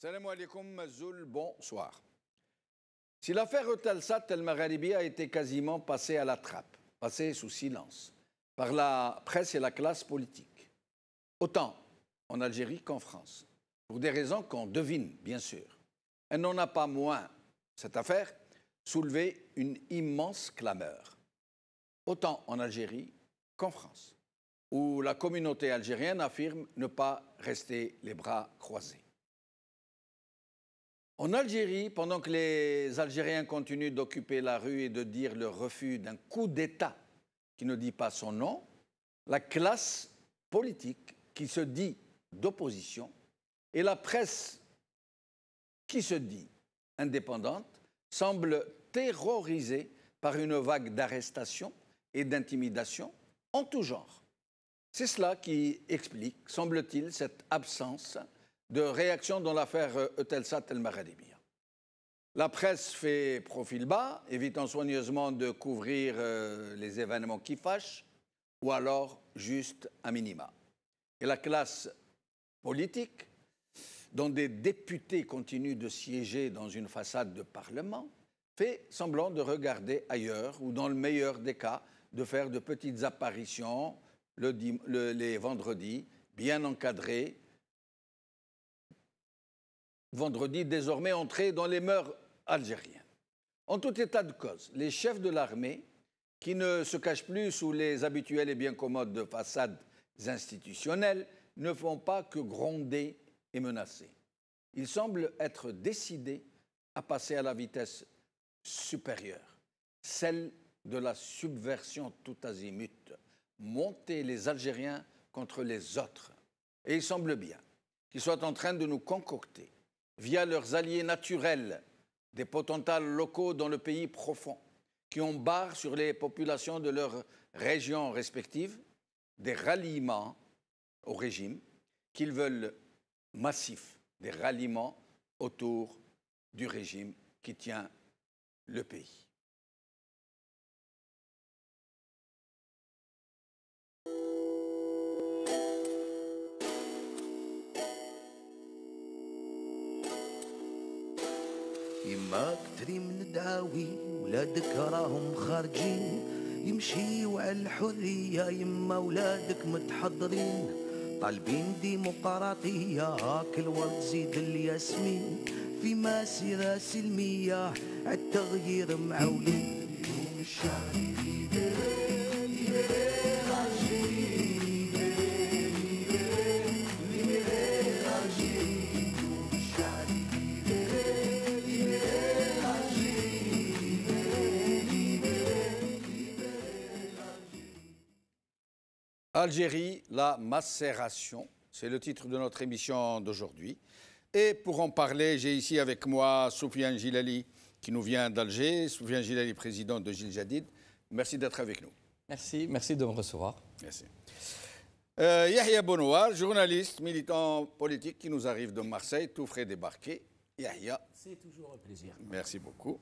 Salam alaikum, Mazoul, bonsoir. Si l'affaire Eutelsat El Magharibi a été quasiment passée à la trappe, passée sous silence, par la presse et la classe politique, autant en Algérie qu'en France, pour des raisons qu'on devine, bien sûr, elle n'en a pas moins, cette affaire, soulevé une immense clameur, autant en Algérie qu'en France, où la communauté algérienne affirme ne pas rester les bras croisés. En Algérie, pendant que les Algériens continuent d'occuper la rue et de dire leur refus d'un coup d'État qui ne dit pas son nom, la classe politique qui se dit d'opposition et la presse qui se dit indépendante semblent terrorisées par une vague d'arrestations et d'intimidations en tout genre. C'est cela qui explique, semble-t-il, cette absence de réaction dans l'affaire Eutelsat El Magharibi. La presse fait profil bas, évitant soigneusement de couvrir les événements qui fâchent, ou alors juste à minima. Et la classe politique, dont des députés continuent de siéger dans une façade de parlement, fait semblant de regarder ailleurs, ou dans le meilleur des cas, de faire de petites apparitions les vendredis, bien encadrées, vendredi désormais entré dans les mœurs algériennes. En tout état de cause, les chefs de l'armée, qui ne se cachent plus sous les habituelles et bien commodes façades institutionnelles, ne font pas que gronder et menacer. Ils semblent être décidés à passer à la vitesse supérieure, celle de la subversion tout azimut, monter les Algériens contre les autres. Et il semble bien qu'ils soient en train de nous concocter, via leurs alliés naturels, des potentats locaux dans le pays profond, qui ont barre sur les populations de leurs régions respectives, des ralliements au régime qu'ils veulent massifs, des ralliements autour du régime qui tient le pays. يما كتري من دعاوي ولادك راهم خارجين يمشيو على الحرية يما ولادك متحضرين طالبين ديمقراطية هاك الورد زيد الياسمين في مسيرة سلمية عالتغيير معولين اليوم الشعبي Algérie, la macération, c'est le titre de notre émission d'aujourd'hui. Et pour en parler, j'ai ici avec moi Soufiane Gilali, qui nous vient d'Alger. Soufiane Gilali, président de Gil Jadid. Merci d'être avec nous. Merci de me recevoir. Merci. Yahya Bonouar, journaliste, militant politique qui nous arrive de Marseille, tout frais débarqué. Yahya. C'est toujours un plaisir. Merci beaucoup.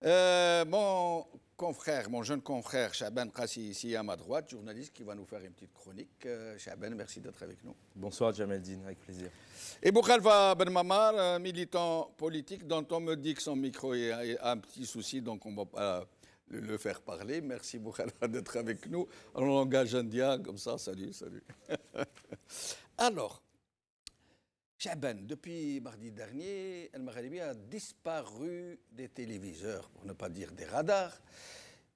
Mon confrère, mon jeune confrère, Chaban Qassi, ici à ma droite, journaliste qui va nous faire une petite chronique. Chaban, merci d'être avec nous. Bonsoir Jameldine, avec plaisir. Et Boukhalfa Ben Mamar, militant politique dont on me dit que son micro a un petit souci, donc on ne va pas le faire parler. Merci Boukhalfa d'être avec nous en langage indien, comme ça, salut. Alors, Chaban, depuis mardi dernier, El Magharibi a disparu des téléviseurs, pour ne pas dire des radars.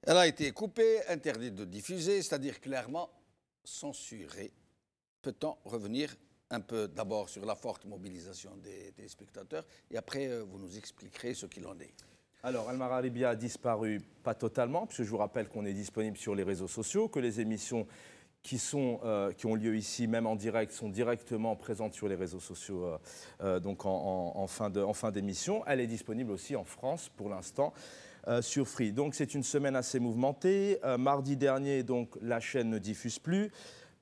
Elle a été coupée, interdite de diffuser, c'est-à-dire clairement censurée. Peut-on revenir un peu d'abord sur la forte mobilisation des téléspectateurs et après vous nous expliquerez ce qu'il en est. Alors, El Magharibi a disparu, pas totalement, puisque je vous rappelle qu'on est disponible sur les réseaux sociaux, que les émissions qui ont lieu ici, même en direct, sont directement présentes sur les réseaux sociaux donc en fin d'émission. Elle est disponible aussi en France pour l'instant sur Free. Donc c'est une semaine assez mouvementée. Mardi dernier, donc, la chaîne ne diffuse plus.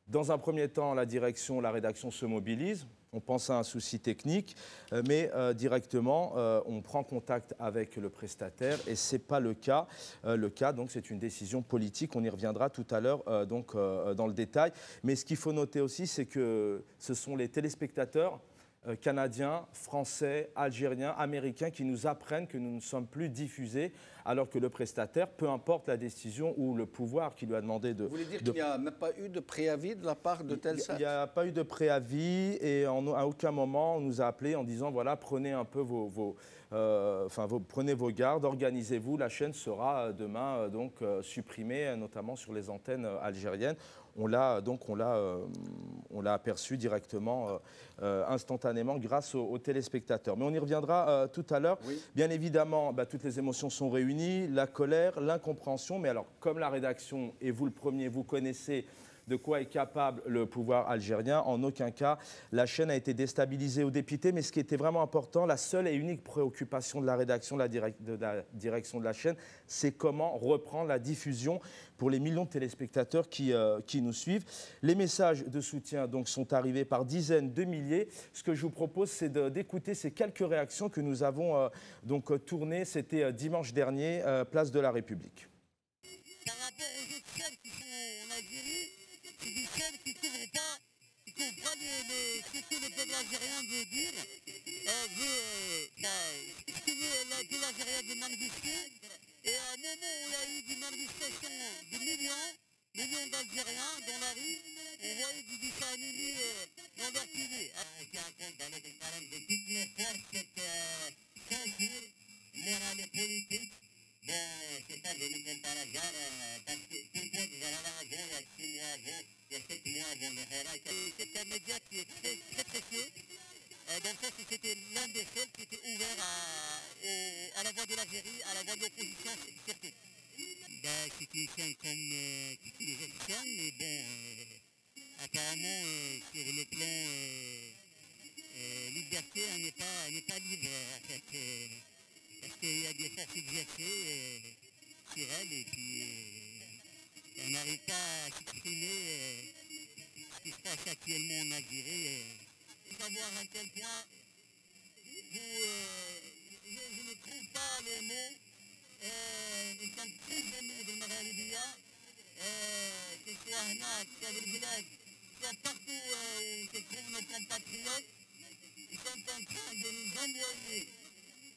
Dans un premier temps, la rédaction se mobilise. On pense à un souci technique, mais directement, on prend contact avec le prestataire et ce n'est pas le cas. Donc, c'est une décision politique. On y reviendra tout à l'heure dans le détail. Mais ce qu'il faut noter aussi, c'est que ce sont les téléspectateurs Canadiens, Français, Algériens, Américains qui nous apprennent que nous ne sommes plus diffusés alors que le prestataire, peu importe la décision ou le pouvoir qui lui a demandé de... Vous voulez dire qu'il n'y a même pas eu de préavis de la part de Telsat? Il n'y a pas eu de préavis et à aucun moment on nous a appelés en disant voilà, prenez un peu prenez vos gardes, organisez-vous, la chaîne sera demain supprimée, notamment sur les antennes algériennes. On l'a aperçu directement, instantanément, grâce aux téléspectateurs. Mais on y reviendra tout à l'heure. Oui. Bien évidemment, toutes les émotions sont réunies, la colère, l'incompréhension. Mais alors, comme la rédaction, et vous le premier, vous connaissez de quoi est capable le pouvoir algérien, en aucun cas, la chaîne a été déstabilisée ou dépitée. Mais ce qui était vraiment important, la seule et unique préoccupation de la rédaction, de la direction de la chaîne, c'est comment reprendre la diffusion pour les millions de téléspectateurs qui nous suivent. Les messages de soutien donc, sont arrivés par dizaines de milliers. Ce que je vous propose, c'est d'écouter ces quelques réactions que nous avons tournées. C'était dimanche dernier, place de la République. Par rapport aux autres chaînes qui sont en Algérie, c'est des chaînes qui ne couvrent pas ce que le peuple algérien veut dire, ce que le peuple algérien veut manifester. Et à un moment où il y a eu des manifestations de millions d'Algériens dans la rue, on voyait du dessin animé dans leur télé. Qui raconte avec le parent de toutes les forces cette censure morale et politique. C'est pas venu comme par hasard, parce que tout le monde va la raison, il y a 6 mois avant, il y a 7 mois avant le Hera. C'est un média qui est très précieux, dans le sens où c'était l'un des seuls qui était ouvert à la voix de l'Algérie, à la voix de l'opposition surtout. C'est une chaîne comme toutes les autres chaînes, mais bon, apparemment sur le plan liberté, on n'est pas libre en fait. Parce qu'il y a des forces exercées sur elle et puis on n'arrive pas à s'exprimer ce qui se passe actuellement en Algérie. Il faut savoir à quel point je ne trouve pas les mots. Nous sommes très émus de Maralibia, que ce soit Ahmad, que ce soit Bilad, soit partout où se trouvent nos compatriotes. Ils sont en train de nous envoyer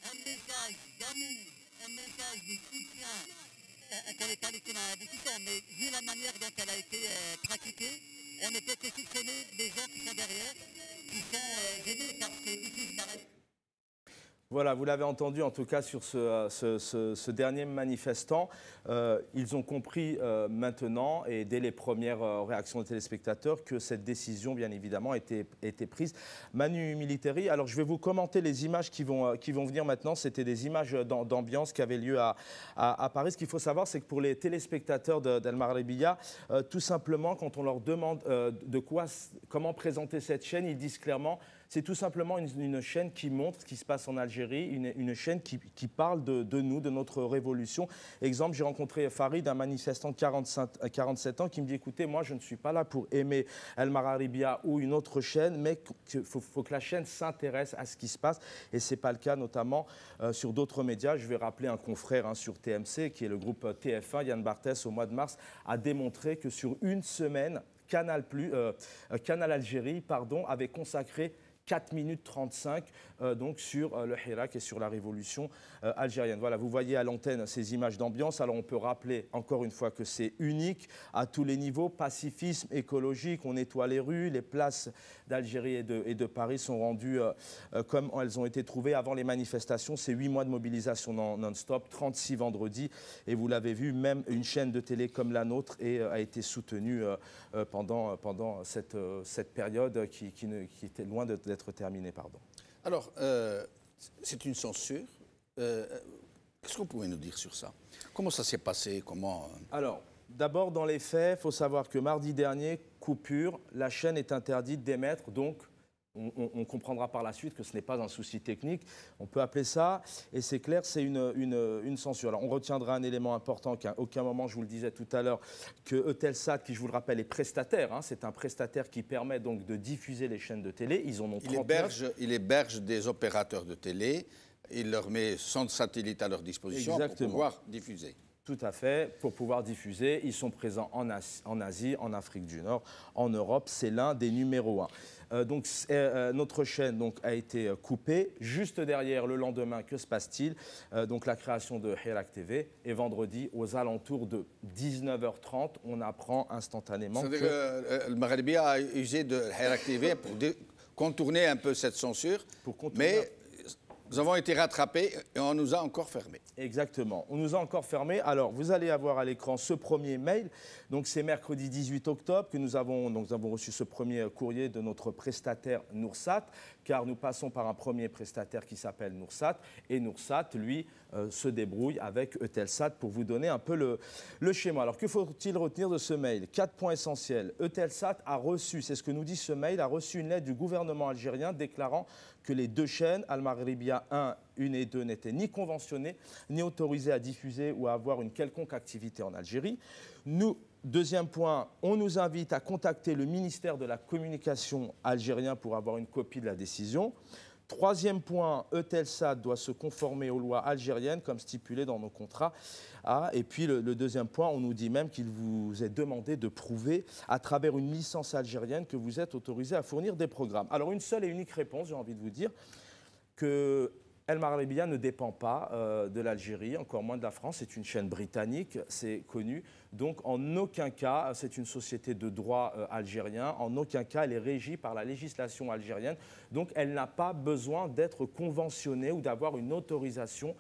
un message d'amour, un message de soutien. On ne connaît pas les discussion, mais vu la manière dont elle a été pratiquée, on ne peut que soupçonner des gens qui sont derrière, qui sont gênés par ces diffuses d'arrêt. Voilà, vous l'avez entendu en tout cas sur ce dernier manifestant. Ils ont compris maintenant et dès les premières réactions des téléspectateurs que cette décision, bien évidemment, était prise. Manu Militeri, alors je vais vous commenter les images qui vont venir maintenant. C'était des images d'ambiance qui avaient lieu à Paris. Ce qu'il faut savoir, c'est que pour les téléspectateurs d'Al Maribia, tout simplement, quand on leur demande comment présenter cette chaîne, ils disent clairement c'est tout simplement une chaîne qui montre ce qui se passe en Algérie, une chaîne qui parle de nous, de notre révolution. Exemple, j'ai rencontré Farid, un manifestant de 47 ans, qui me dit, écoutez, moi je ne suis pas là pour aimer El Mararibia ou une autre chaîne, mais il faut que la chaîne s'intéresse à ce qui se passe. Et ce n'est pas le cas, notamment sur d'autres médias. Je vais rappeler un confrère sur TMC, qui est le groupe TF1, Yann Barthès, au mois de mars, a démontré que sur une semaine, Canal Algérie avait consacré 4 minutes 35 donc sur le Hirak et sur la révolution algérienne. Voilà, vous voyez à l'antenne ces images d'ambiance. Alors on peut rappeler encore une fois que c'est unique à tous les niveaux. Pacifisme, écologique, on nettoie les rues. Les places d'Algérie et de Paris sont rendues comme elles ont été trouvées avant les manifestations. C'est 8 mois de mobilisation non-stop, 36 vendredis. Et vous l'avez vu, même une chaîne de télé comme la nôtre a été soutenue pendant cette période qui était loin d'être terminée. Pardon. Alors, c'est une censure. Qu'est-ce que vous pouvez nous dire sur ça? Comment ça s'est passé? Alors, d'abord, dans les faits, il faut savoir que mardi dernier, coupure, la chaîne est interdite d'émettre, donc on comprendra par la suite que ce n'est pas un souci technique, on peut appeler ça, et c'est clair, c'est une censure. Alors on retiendra un élément important qu'à aucun moment, je vous le disais tout à l'heure, que Eutelsat, qui je vous le rappelle est prestataire, c'est un prestataire qui permet donc de diffuser les chaînes de télé, ils en ont 39. Il héberge des opérateurs de télé, il leur met 100 satellites à leur disposition. Exactement. Pour pouvoir diffuser. Tout à fait, pour pouvoir diffuser. Ils sont présents en Asie, en Afrique du Nord, en Europe, c'est l'un des numéros 1. Notre chaîne donc, a été coupée. Juste derrière, le lendemain, que se passe-t-il? Donc la création de Hirak TV. Et vendredi, aux alentours de 19h30, on apprend instantanément C'est-à-dire que... que le Maghrebi a usé de Hirak TV pour contourner un peu cette censure. Mais nous avons été rattrapés et on nous a encore fermés. Exactement. On nous a encore fermés. Alors, vous allez avoir à l'écran ce premier mail. Donc, c'est mercredi 18 octobre que nous avons reçu ce premier courrier de notre prestataire Noursat, car nous passons par un premier prestataire qui s'appelle Noursat. Et Noursat, lui, se débrouille avec Eutelsat pour vous donner un peu le schéma. Alors, que faut-il retenir de ce mail? 4 points essentiels. Eutelsat a reçu, c'est ce que nous dit ce mail, a reçu une lettre du gouvernement algérien déclarant que les deux chaînes, Al Maghribia 1 et 2, n'étaient ni conventionnées, ni autorisées à diffuser ou à avoir une quelconque activité en Algérie. Deuxième point, on nous invite à contacter le ministère de la Communication algérien pour avoir une copie de la décision. Troisième point, Eutelsat doit se conformer aux lois algériennes comme stipulé dans nos contrats. Et puis le deuxième point, on nous dit même qu'il vous est demandé de prouver à travers une licence algérienne que vous êtes autorisé à fournir des programmes. Alors une seule et unique réponse, j'ai envie de vous dire, que El Maghribia ne dépend pas de l'Algérie, encore moins de la France. C'est une chaîne britannique, c'est connu. Donc, en aucun cas, c'est une société de droit algérien. En aucun cas, elle est régie par la législation algérienne. Donc, elle n'a pas besoin d'être conventionnée ou d'avoir une autorisation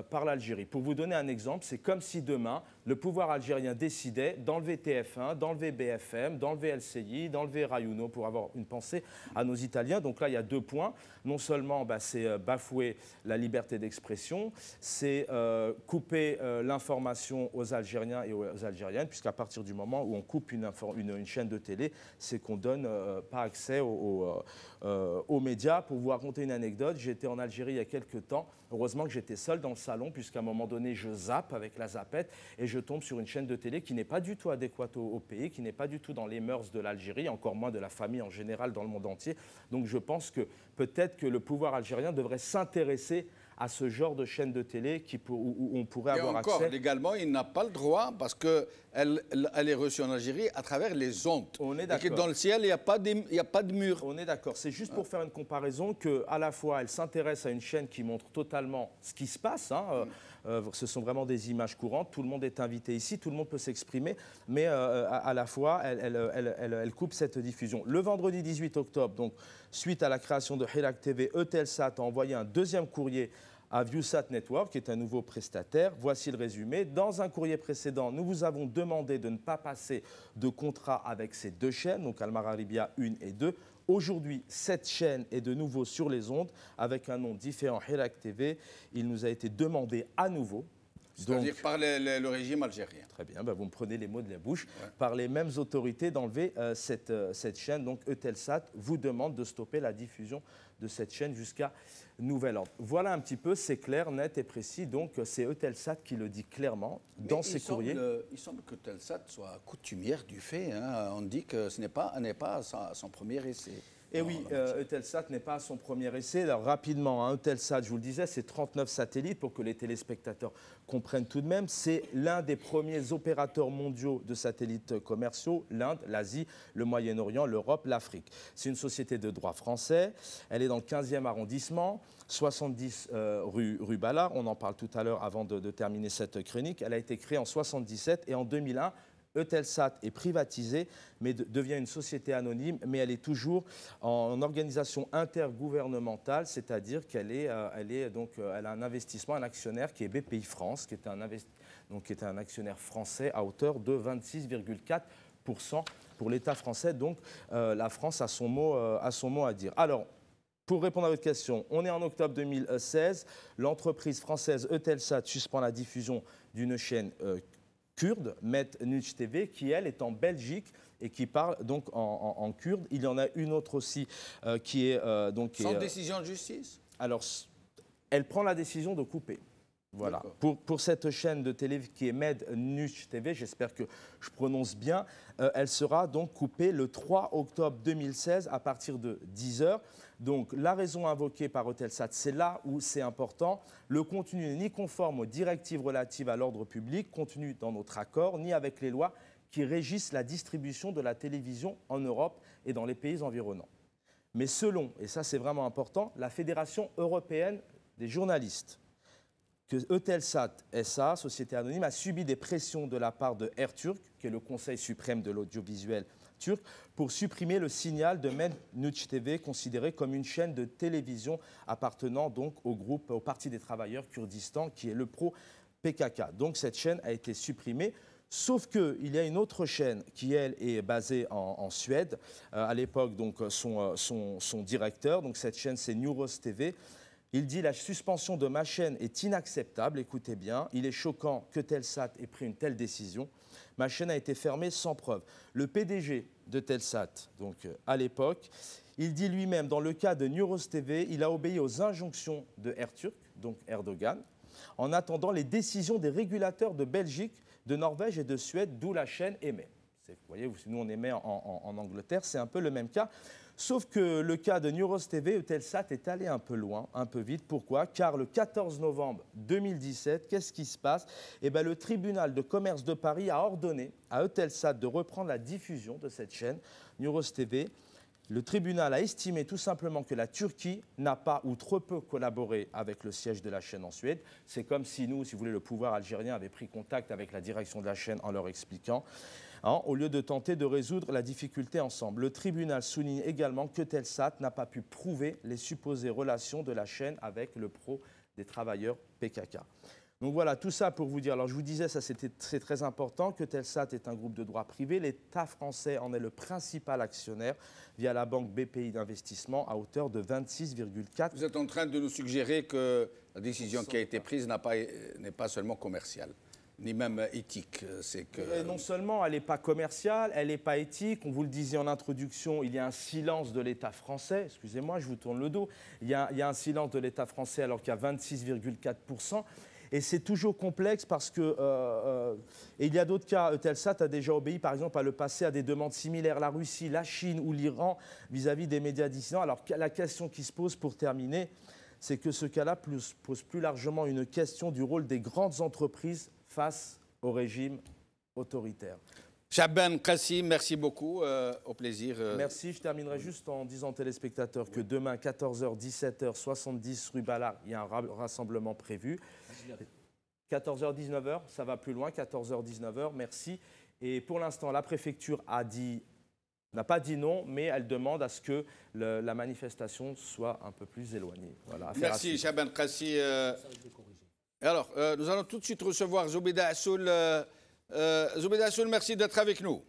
par l'Algérie. Pour vous donner un exemple, c'est comme si demain, le pouvoir algérien décidait d'enlever TF1, d'enlever BFM, d'enlever LCI, d'enlever Rayuno, pour avoir une pensée à nos Italiens. Donc là, il y a 2 points. Non seulement c'est bafouer la liberté d'expression, c'est couper l'information aux Algériens et aux Algériennes, puisqu'à partir du moment où on coupe une chaîne de télé, c'est qu'on ne donne pas accès aux médias. Pour vous raconter une anecdote, j'étais en Algérie il y a quelques temps. Heureusement que j'étais seul dans le salon, puisqu'à un moment donné, je zappe avec la zappette et je tombe sur une chaîne de télé qui n'est pas du tout adéquate au pays, qui n'est pas du tout dans les mœurs de l'Algérie, encore moins de la famille en général dans le monde entier. Donc je pense que peut-être que le pouvoir algérien devrait s'intéresser à ce genre de chaîne de télé où on pourrait avoir accès. Et encore, légalement, il n'a pas le droit parce qu'elle est reçue en Algérie à travers les ondes. On est d'accord. Et que dans le ciel, il n'y a pas de mur. On est d'accord. C'est juste pour faire une comparaison qu'à la fois, elle s'intéresse à une chaîne qui montre totalement ce qui se passe. Ce sont vraiment des images courantes. Tout le monde est invité ici, tout le monde peut s'exprimer. Mais à la fois, elle coupe cette diffusion. Le vendredi 18 octobre, donc, suite à la création de Hirak TV, Eutelsat a envoyé un deuxième courrier à Viewsat Network, qui est un nouveau prestataire. Voici le résumé. Dans un courrier précédent, nous vous avons demandé de ne pas passer de contrat avec ces 2 chaînes, donc Al Maghribia 1 et 2. Aujourd'hui, cette chaîne est de nouveau sur les ondes, avec un nom différent, Hirak TV. Il nous a été demandé à nouveau, c'est-à-dire par le régime algérien. Très bien, vous me prenez les mots de la bouche. Ouais. Par les mêmes autorités d'enlever cette chaîne. Donc Eutelsat vous demande de stopper la diffusion de cette chaîne jusqu'à nouvel ordre. Voilà un petit peu, c'est clair, net et précis. Donc c'est Eutelsat qui le dit clairement dans ses courriers. Il semble que Eutelsat soit coutumière du fait. On dit que ce n'est pas son premier essai. Et oui, Eutelsat n'est pas à son premier essai. Alors rapidement, Eutelsat, je vous le disais, c'est 39 satellites pour que les téléspectateurs comprennent tout de même. C'est l'un des premiers opérateurs mondiaux de satellites commerciaux, l'Inde, l'Asie, le Moyen-Orient, l'Europe, l'Afrique. C'est une société de droit français. Elle est dans le 15e arrondissement, 70 rue Ballard. On en parle tout à l'heure avant de terminer cette chronique. Elle a été créée en 1977 et en 2001, Eutelsat est privatisée, mais devient une société anonyme, mais elle est toujours en organisation intergouvernementale, c'est-à-dire qu'elle a un investissement, un actionnaire qui est BPI France, qui est un actionnaire français à hauteur de 26,4% pour l'État français. Donc la France a son mot à dire. Alors, pour répondre à votre question, on est en octobre 2016. L'entreprise française Eutelsat suspend la diffusion d'une chaîne kurde, Met Nuj TV, qui elle est en Belgique et qui parle donc en kurde. Il y en a une autre aussi qui est sans décision de justice. Alors, elle prend la décision de couper. Voilà. Pour cette chaîne de télé qui est Med Nuj TV, j'espère que je prononce bien, elle sera donc coupée le 3 octobre 2016 à partir de 10h. Donc la raison invoquée par Eutelsat, c'est là où c'est important. Le contenu n'est ni conforme aux directives relatives à l'ordre public contenues dans notre accord, ni avec les lois qui régissent la distribution de la télévision en Europe et dans les pays environnants. mais selon, et ça c'est vraiment important, la Fédération européenne des journalistes, que Eutelsat SA, société anonyme, a subi des pressions de la part de Erturk, qui est le Conseil suprême de l'audiovisuel turc, pour supprimer le signal de Menüç TV, considéré comme une chaîne de télévision appartenant donc au Parti des travailleurs Kurdistan, qui est le pro-PKK. Donc cette chaîne a été supprimée. Sauf qu'il y a une autre chaîne qui, elle, est basée en Suède. À l'époque, donc, son directeur, donc cette chaîne, c'est Neuros TV. Il dit « La suspension de ma chaîne est inacceptable. Écoutez bien, il est choquant que Telsat ait pris une telle décision. Ma chaîne a été fermée sans preuve. » Le PDG de Telsat, donc à l'époque, il dit lui-même, dans le cas de Neuros TV, il a obéi aux injonctions de Erturk, donc Erdogan, en attendant les décisions des régulateurs de Belgique, de Norvège et de Suède, d'où la chaîne émet. Vous voyez, nous on émet en Angleterre, c'est un peu le même cas. Sauf que le cas de Neuros TV, Eutelsat est allé un peu loin, un peu vite. Pourquoi? Car le 14 novembre 2017, qu'est-ce qui se passe? Eh bien, le tribunal de commerce de Paris a ordonné à Eutelsat de reprendre la diffusion de cette chaîne, Neuros TV. Le tribunal a estimé tout simplement que la Turquie n'a pas ou trop peu collaboré avec le siège de la chaîne en Suède. C'est comme si nous, si vous voulez, le pouvoir algérien avait pris contact avec la direction de la chaîne en leur expliquant, au lieu de tenter de résoudre la difficulté ensemble. Le tribunal souligne également que Telsat n'a pas pu prouver les supposées relations de la chaîne avec le pro des travailleurs PKK. Donc voilà, tout ça pour vous dire, alors je vous disais, c'est très important, que Telsat est un groupe de droit privé. L'État français en est le principal actionnaire via la banque BPI d'investissement à hauteur de 26,4%. Vous êtes en train de nous suggérer que la décision qui a été prise n'est pas seulement commerciale, ni même éthique. C'est que... Non seulement elle n'est pas commerciale, elle n'est pas éthique. On vous le disait en introduction, il y a un silence de l'État français. Excusez-moi, je vous tourne le dos. Il y a un silence de l'État français alors qu'il y a 26,4%. Et c'est toujours complexe parce que, et il y a d'autres cas, Eutelsat a déjà obéi par exemple à le passé à des demandes similaires, la Russie, la Chine ou l'Iran vis-à-vis des médias dissidents. Alors la question qui se pose pour terminer, c'est que ce cas-là pose plus largement une question du rôle des grandes entreprises face au régime autoritaire. Chaban Kassi, merci beaucoup, au plaisir. Merci, je terminerai juste en disant aux téléspectateurs que demain, 14h, 17h, 70 rue Ballard, il y a un rassemblement prévu. 14h, 19h, ça va plus loin, 14h, 19h, merci. Et pour l'instant, la préfecture n'a pas dit non, mais elle demande à ce que la manifestation soit un peu plus éloignée. Voilà, merci, Chaban Kassi. Alors, nous allons tout de suite recevoir Zoubida Assoul. Zoubida Assoul, merci d'être avec nous.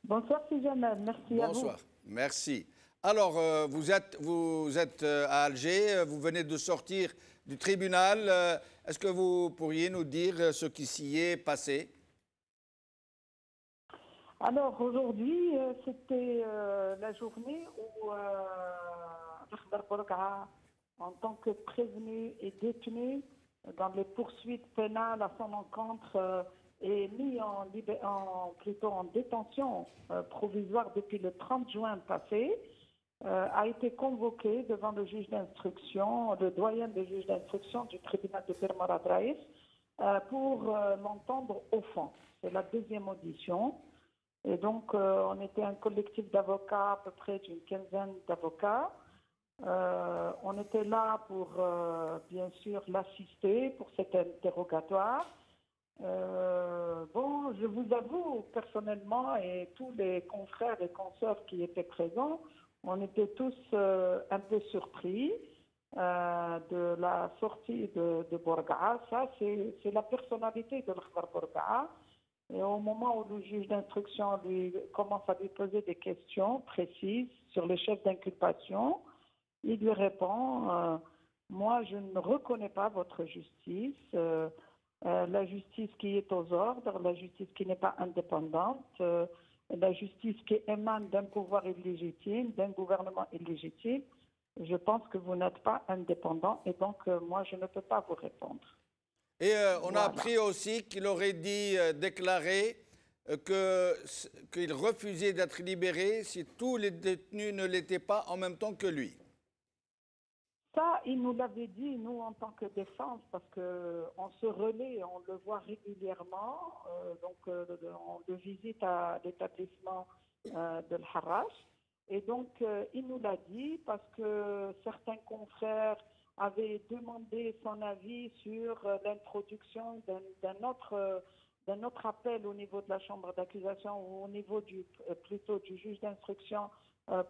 Bonsoir, Jamal. Merci à vous. Bonsoir, merci. Alors, vous êtes à Alger, vous venez de sortir du tribunal. Est-ce que vous pourriez nous dire ce qui s'y est passé? Alors, aujourd'hui, c'était la journée où Akhbar Borqa, en tant que prévenu et détenu dans les poursuites pénales à son encontre, est mis plutôt en détention provisoire depuis le 30 juin passé, a été convoqué devant le juge d'instruction, le doyen des juges d'instruction du tribunal de Termara Raïs, pour l'entendre au fond. C'est la deuxième audition. Et donc, on était un collectif d'avocats, à peu près d'une quinzaine d'avocats. On était là pour, bien sûr, l'assister pour cet interrogatoire. Bon, je vous avoue, personnellement, et tous les confrères et consoeurs qui étaient présents, on était tous un peu surpris de la sortie de Borqa. Ça, c'est la personnalité de l'Akhbar Borqa. Et au moment où le juge d'instruction commence à lui poser des questions précises sur le chef d'inculpation, il lui répond moi, je ne reconnais pas votre justice, la justice qui est aux ordres, la justice qui n'est pas indépendante, la justice qui émane d'un pouvoir illégitime, d'un gouvernement illégitime. Je pense que vous n'êtes pas indépendant et donc moi, je ne peux pas vous répondre. Et on a appris aussi qu'il aurait déclaré qu'il refusait d'être libéré si tous les détenus ne l'étaient pas en même temps que lui. Ça, il nous l'avait dit, nous, en tant que défense, parce qu'on se relaie, on le voit régulièrement, donc on le visite à l'établissement de l'Harrach. Et donc, il nous l'a dit parce que certains confrères avaient demandé son avis sur l'introduction d'un autre appel au niveau de la chambre d'accusation ou au niveau plutôt du juge d'instruction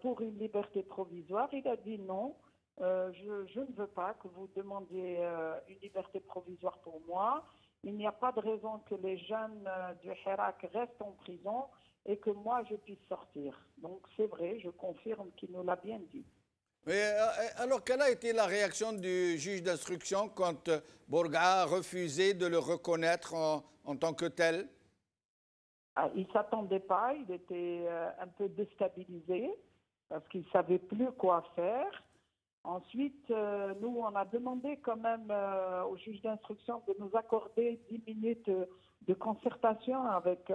pour une liberté provisoire. Il a dit non, je ne veux pas que vous demandiez une liberté provisoire pour moi. Il n'y a pas de raison que les jeunes du Hirak restent en prison et que moi je puisse sortir. Donc c'est vrai, je confirme qu'il nous l'a bien dit. Mais alors, quelle a été la réaction du juge d'instruction quand Bourga'a a refusé de le reconnaître en tant que tel? Il ne s'attendait pas, il était un peu déstabilisé parce qu'il ne savait plus quoi faire. Ensuite, nous, on a demandé quand même au juge d'instruction de nous accorder 10 minutes de concertation avec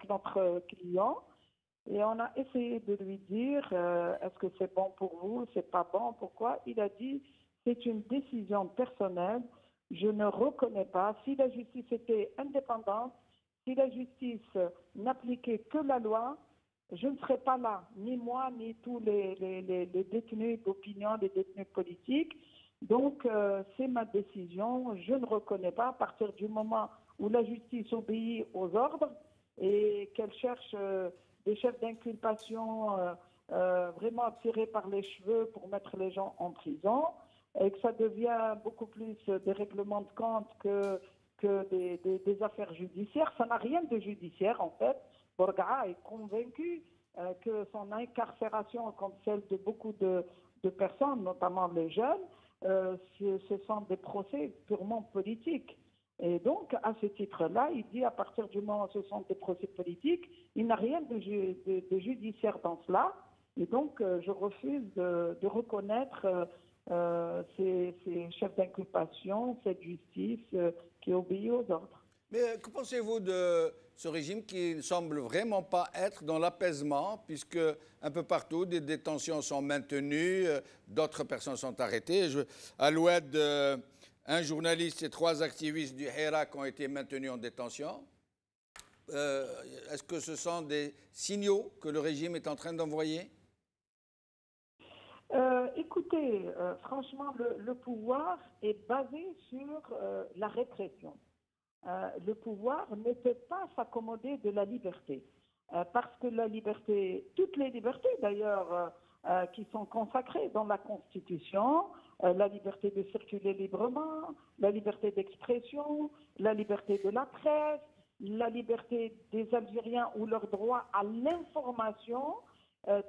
notre client. Et on a essayé de lui dire, est-ce que c'est bon pour vous, c'est pas bon, pourquoi? Il a dit, c'est une décision personnelle, je ne reconnais pas. Si la justice était indépendante, si la justice n'appliquait que la loi, je ne serais pas là, ni moi, ni tous les détenus d'opinion, les détenus politiques. Donc, c'est ma décision. Je ne reconnais pas à partir du moment où la justice obéit aux ordres et qu'elle cherche des chefs d'inculpation vraiment tirés par les cheveux pour mettre les gens en prison et que ça devient beaucoup plus des règlements de compte que des affaires judiciaires. Ça n'a rien de judiciaire, en fait. Bourga'a est convaincu que son incarcération, comme celle de beaucoup de personnes, notamment les jeunes, ce sont des procès purement politiques. Et donc, à ce titre-là, il dit à partir du moment où ce sont des procès politiques, il n'a rien de judiciaire dans cela. Et donc, je refuse de reconnaître ces chefs d'inculpation, cette justice qui obéit aux ordres. Mais que pensez-vous de ce régime qui ne semble vraiment pas être dans l'apaisement, puisque un peu partout, des détentions sont maintenues, d'autres personnes sont arrêtées. À l'Oued, un journaliste et 3 activistes du Hirak ont été maintenus en détention. Est-ce que ce sont des signaux que le régime est en train d'envoyer? Écoutez, franchement, le pouvoir est basé sur la répression. Le pouvoir ne peut pas s'accommoder de la liberté. Parce que la liberté, toutes les libertés d'ailleurs qui sont consacrées dans la Constitution, la liberté de circuler librement, la liberté d'expression, la liberté de la presse, la liberté des Algériens ou leur droit à l'information,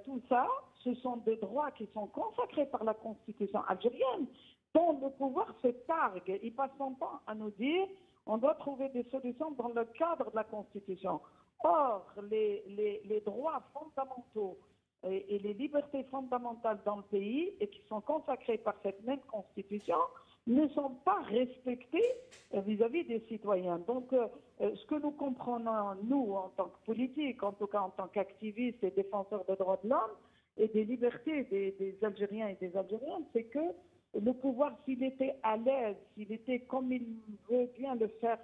tout ça, ce sont des droits qui sont consacrés par la Constitution algérienne, dont le pouvoir se targue. Il passe son temps à nous dire on doit trouver des solutions dans le cadre de la Constitution. Or, les droits fondamentaux et les libertés fondamentales dans le pays, et qui sont consacrées par cette même Constitution, ne sont pas respectées vis-à-vis des citoyens. Donc, ce que nous comprenons, nous, en tant que politiques, en tout cas en tant qu'activistes et défenseurs des droits de l'homme et des libertés des Algériens et des Algériennes, c'est que le pouvoir, s'il était à l'aise, s'il était comme il veut bien le faire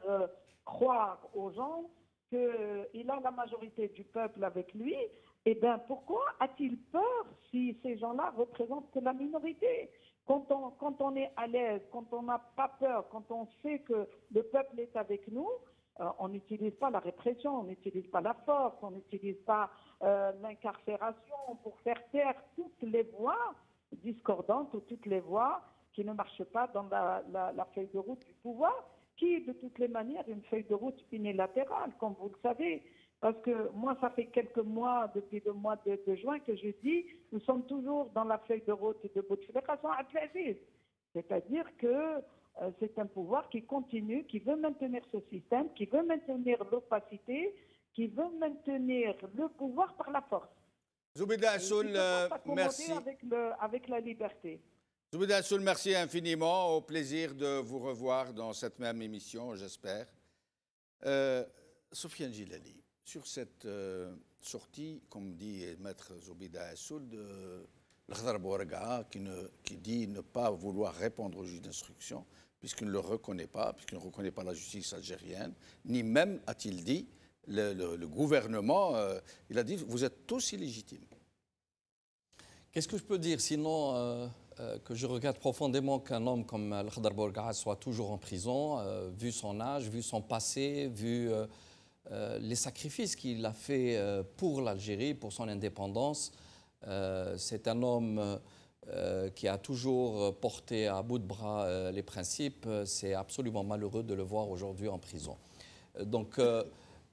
croire aux gens, qu'il a la majorité du peuple avec lui, eh bien pourquoi a-t-il peur si ces gens-là représentent que la minorité? Quand on est à l'aise, quand on n'a pas peur, quand on sait que le peuple est avec nous, on n'utilise pas la répression, on n'utilise pas la force, on n'utilise pas l'incarcération pour faire taire toutes les voix discordantes ou toutes les voix qui ne marchent pas dans la feuille de route du pouvoir, qui est de toutes les manières une feuille de route unilatérale, comme vous le savez. Parce que moi, ça fait quelques mois, depuis le mois de juin, que je dis, nous sommes toujours dans la feuille de route de Bouteflika sans Abdelaziz. C'est-à-dire que c'est un pouvoir qui continue, qui veut maintenir ce système, qui veut maintenir l'opacité, qui veut maintenir le pouvoir par la force. Zoubida Assoul, merci. Avec la liberté. Zoubida Assoul, merci infiniment. Au plaisir de vous revoir dans cette même émission, j'espère. Sofiane Djilali, sur cette sortie, comme dit Maître Zoubida Assoul, de l'Khdar Bourga'a, qui dit ne pas vouloir répondre au juge d'instruction, puisqu'il ne le reconnaît pas, puisqu'il ne reconnaît pas la justice algérienne, ni même, a-t-il dit, le gouvernement, il a dit, vous êtes tous illégitimes. Qu'est-ce que je peux dire sinon que je regrette profondément qu'un homme comme Al-Khdar Bourgass soit toujours en prison, vu son âge, vu son passé, vu les sacrifices qu'il a fait pour l'Algérie, pour son indépendance. C'est un homme qui a toujours porté à bout de bras les principes. C'est absolument malheureux de le voir aujourd'hui en prison. Donc,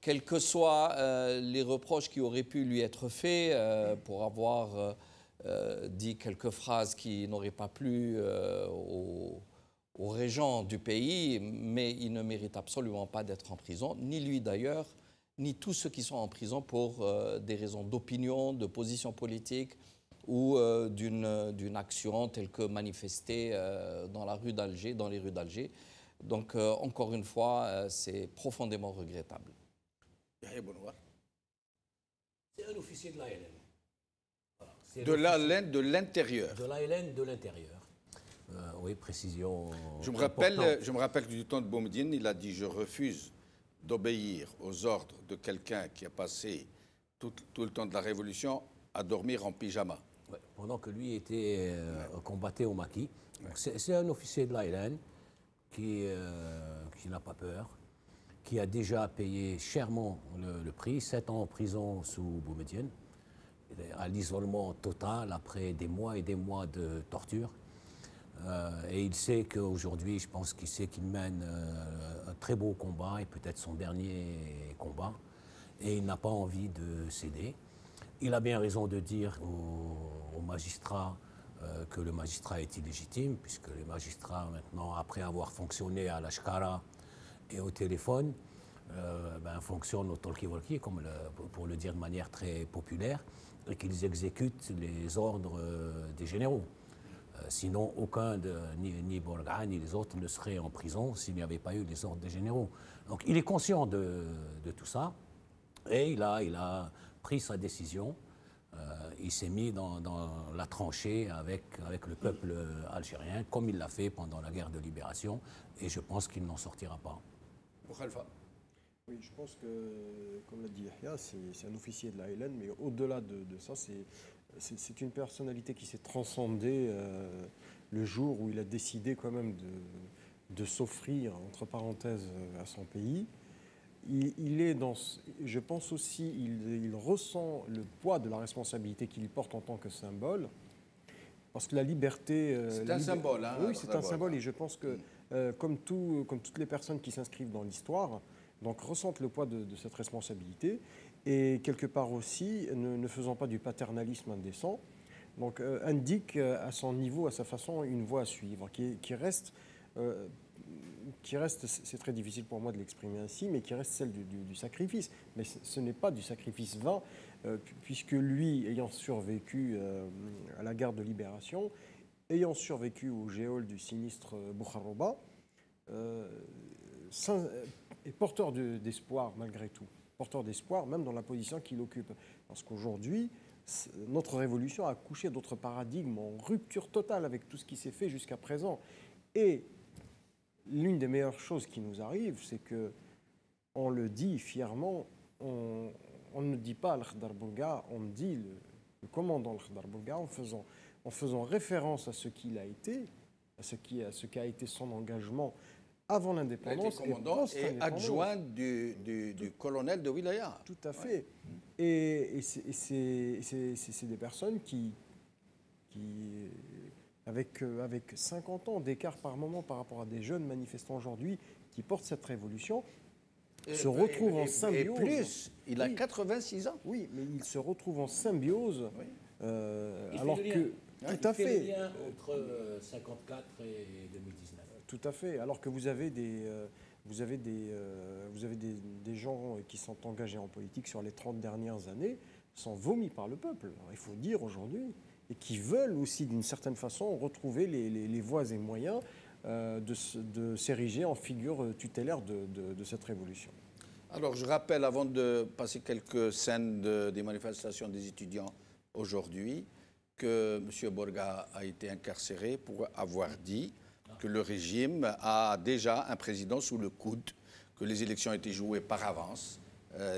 quels que soient les reproches qui auraient pu lui être faits pour avoir dit quelques phrases qui n'auraient pas plu aux régents du pays, mais il ne mérite absolument pas d'être en prison, ni lui d'ailleurs, ni tous ceux qui sont en prison pour des raisons d'opinion, de position politique ou d'une action telle que manifestée dans la rue d'Alger, dans les rues d'Alger. Donc, encore une fois, c'est profondément regrettable. C'est un officier de l'ALN. Voilà. De l'ALN de l'intérieur. De l'ALN de l'intérieur. Oui, précision. Je me rappelle que du temps de Boumediene, il a dit « Je refuse d'obéir aux ordres de quelqu'un qui a passé tout le temps de la Révolution à dormir en pyjama. » Ouais, pendant que lui combattait au maquis. C'est un officier de l'ALN qui n'a pas peur, qui a déjà payé chèrement le prix, 7 ans en prison sous Boumediene, à l'isolement total après des mois et des mois de torture. Et il sait qu'aujourd'hui, je pense qu'il sait qu'il mène un très beau combat et peut-être son dernier combat. Et il n'a pas envie de céder. Il a bien raison de dire aux magistrats que le magistrat est illégitime, puisque les magistrats, maintenant, après avoir fonctionné à la Shkara et au téléphone, fonctionnent au talkie-walkie, pour le dire de manière très populaire, et qu'ils exécutent les ordres des généraux. Sinon, aucun, ni Bourgass, ni les autres, ne seraient en prison s'il n'y avait pas eu les ordres des généraux. Donc il est conscient de tout ça, et il a pris sa décision. Il s'est mis dans la tranchée avec le peuple algérien, comme il l'a fait pendant la guerre de libération, et je pense qu'il n'en sortira pas. Oui, je pense que, comme l'a dit Yahya, c'est un officier de l'ALN, mais au-delà de ça, c'est une personnalité qui s'est transcendée le jour où il a décidé quand même de s'offrir, entre parenthèses, à son pays. Il est dans, je pense aussi, il ressent le poids de la responsabilité qu'il porte en tant que symbole, parce que la liberté... c'est un symbole, hein. Oui, c'est un symbole, et je pense que, comme toutes les personnes qui s'inscrivent dans l'histoire, donc ressentent le poids de cette responsabilité, et quelque part aussi, ne faisant pas du paternalisme indécent, donc indique à son niveau, à sa façon, une voie à suivre, qui reste, c'est très difficile pour moi de l'exprimer ainsi, mais qui reste celle du sacrifice. Mais ce n'est pas du sacrifice vain, puisque lui, ayant survécu à la guerre de libération, ayant survécu au geol du sinistre Boukhara, est porteur d'espoir malgré tout, porteur d'espoir même dans la position qu'il occupe. Parce qu'aujourd'hui, notre révolution a accouché d'autres paradigmes en rupture totale avec tout ce qui s'est fait jusqu'à présent. Et l'une des meilleures choses qui nous arrive, c'est que on le dit fièrement, on ne dit pas Al-Khdar Bourgass, on dit le commandant Al-Khdar Bourgass en faisant référence à ce qu'il a été, à ce qu'a été son engagement avant l'indépendance et adjoint du colonel de Wilaya. Tout à fait. Ouais. Et c'est des personnes qui avec 50 ans d'écart par moment par rapport à des jeunes manifestants aujourd'hui qui portent cette révolution, se retrouvent en symbiose. Et plus, il a 86 ans. Oui, mais il se retrouve en symbiose, alors que... Tout à fait. Il y a un lien entre 54 et 2019. Tout à fait. Alors que vous avez des gens qui sont engagés en politique sur les 30 dernières années, sont vomis par le peuple, alors, il faut dire aujourd'hui, et qui veulent aussi d'une certaine façon retrouver les voies et moyens de s'ériger en figure tutélaire de cette révolution. Alors je rappelle, avant de passer quelques scènes des manifestations des étudiants aujourd'hui, que M. Bourgass a été incarcéré pour avoir dit que le régime a déjà un président sous le coude, que les élections étaient jouées par avance.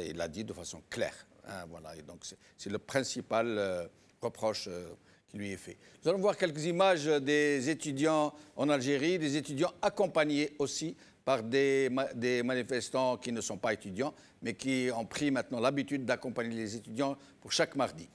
Il l'a dit de façon claire. Hein, voilà. Et donc c'est le principal reproche qui lui est fait. Nous allons voir quelques images des étudiants en Algérie, des étudiants accompagnés aussi par des manifestants qui ne sont pas étudiants, mais qui ont pris maintenant l'habitude d'accompagner les étudiants pour chaque mardi.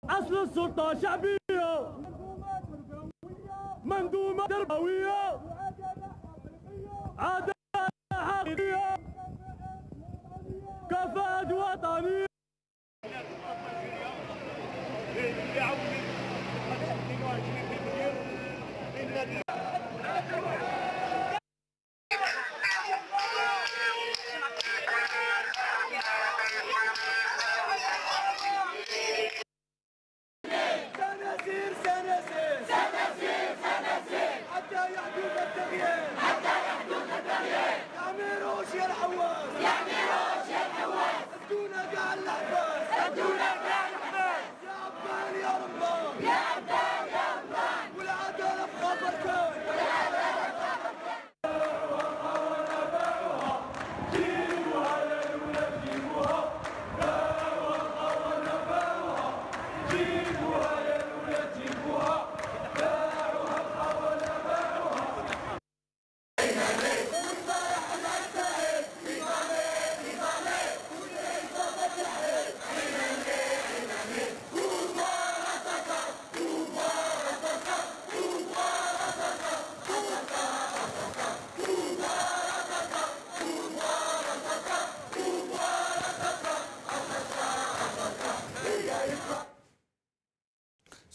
أصل السلطة شعبية منظومة تربوية عدالة حقيقية كفاءة وطنية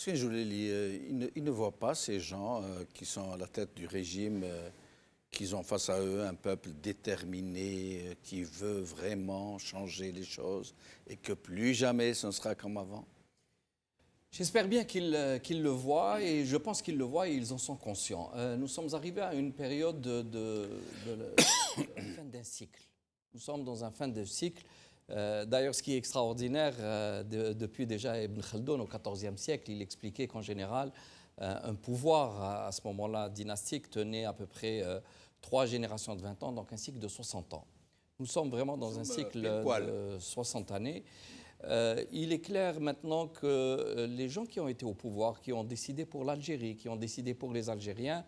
Je voulais lire, ils ne voient pas ces gens qui sont à la tête du régime, qu'ils ont face à eux un peuple déterminé, qui veut vraiment changer les choses et que plus jamais ce ne sera comme avant. J'espère bien qu'ils le voient et je pense qu'ils le voient et ils en sont conscients. Nous sommes arrivés à une période de fin d'un cycle. Nous sommes dans un fin de cycle. D'ailleurs, ce qui est extraordinaire, depuis déjà Ibn Khaldoun au XIVe siècle, il expliquait qu'en général, un pouvoir à ce moment-là dynastique tenait à peu près 3 générations de 20 ans, donc un cycle de 60 ans. Nous sommes vraiment dans un cycle de 60 années. Il est clair maintenant que les gens qui ont été au pouvoir, qui ont décidé pour l'Algérie, qui ont décidé pour les Algériens,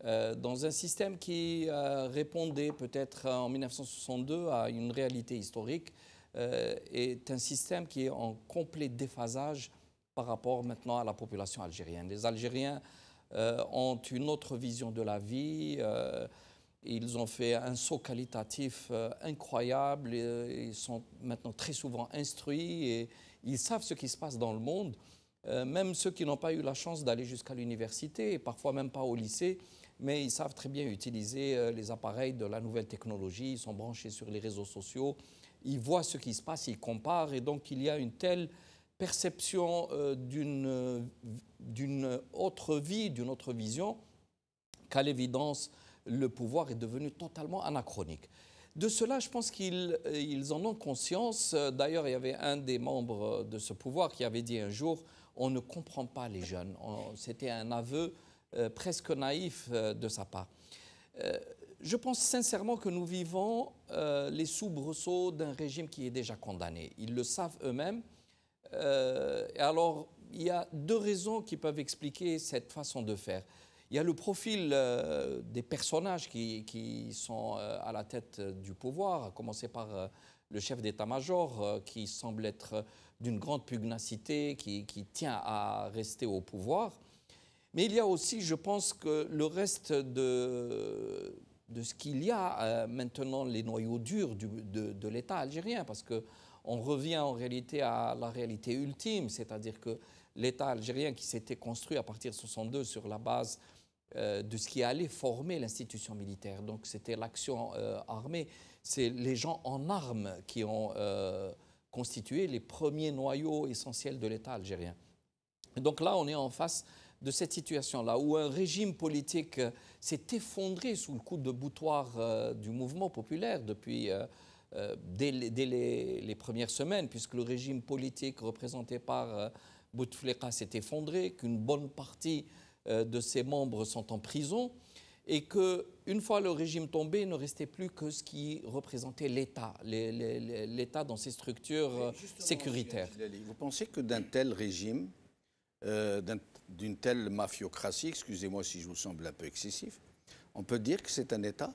dans un système qui répondait peut-être en 1962 à une réalité historique, est un système qui est en complet déphasage par rapport maintenant à la population algérienne. Les Algériens ont une autre vision de la vie, ils ont fait un saut qualitatif incroyable, ils sont maintenant très souvent instruits et ils savent ce qui se passe dans le monde, même ceux qui n'ont pas eu la chance d'aller jusqu'à l'université, et parfois même pas au lycée, mais ils savent très bien utiliser les appareils de la nouvelle technologie, ils sont branchés sur les réseaux sociaux, ils voient ce qui se passe, ils comparent, et donc il y a une telle perception d'une autre vie, d'une autre vision, qu'à l'évidence, le pouvoir est devenu totalement anachronique. De cela, je pense qu'ils en ont conscience. D'ailleurs, il y avait un des membres de ce pouvoir qui avait dit un jour « on ne comprend pas les jeunes ». C'était un aveu presque naïf de sa part. Je pense sincèrement que nous vivons les soubresauts d'un régime qui est déjà condamné. Ils le savent eux-mêmes. Alors, il y a 2 raisons qui peuvent expliquer cette façon de faire. Il y a le profil des personnages qui sont à la tête du pouvoir, à commencer par le chef d'état-major, qui semble être d'une grande pugnacité, qui tient à rester au pouvoir. Mais il y a aussi, je pense, que le reste de ce qu'il y a maintenant, les noyaux durs de l'État algérien, parce qu'on revient en réalité à la réalité ultime, c'est-à-dire que l'État algérien qui s'était construit à partir de 1962 sur la base de ce qui allait former l'institution militaire. Donc c'était l'action armée, c'est les gens en armes qui ont constitué les premiers noyaux essentiels de l'État algérien. Et donc là, on est en face de cette situation-là, où un régime politique s'est effondré sous le coup de boutoir du mouvement populaire depuis dès les premières semaines, puisque le régime politique représenté par Bouteflika s'est effondré, qu'une bonne partie de ses membres sont en prison, et qu'une fois le régime tombé, il ne restait plus que ce qui représentait l'État, l'État dans ses structures sécuritaires. Vous pensez que d'un tel régime, d'une telle mafiocratie, excusez-moi si je vous semble un peu excessif, on peut dire que c'est un État?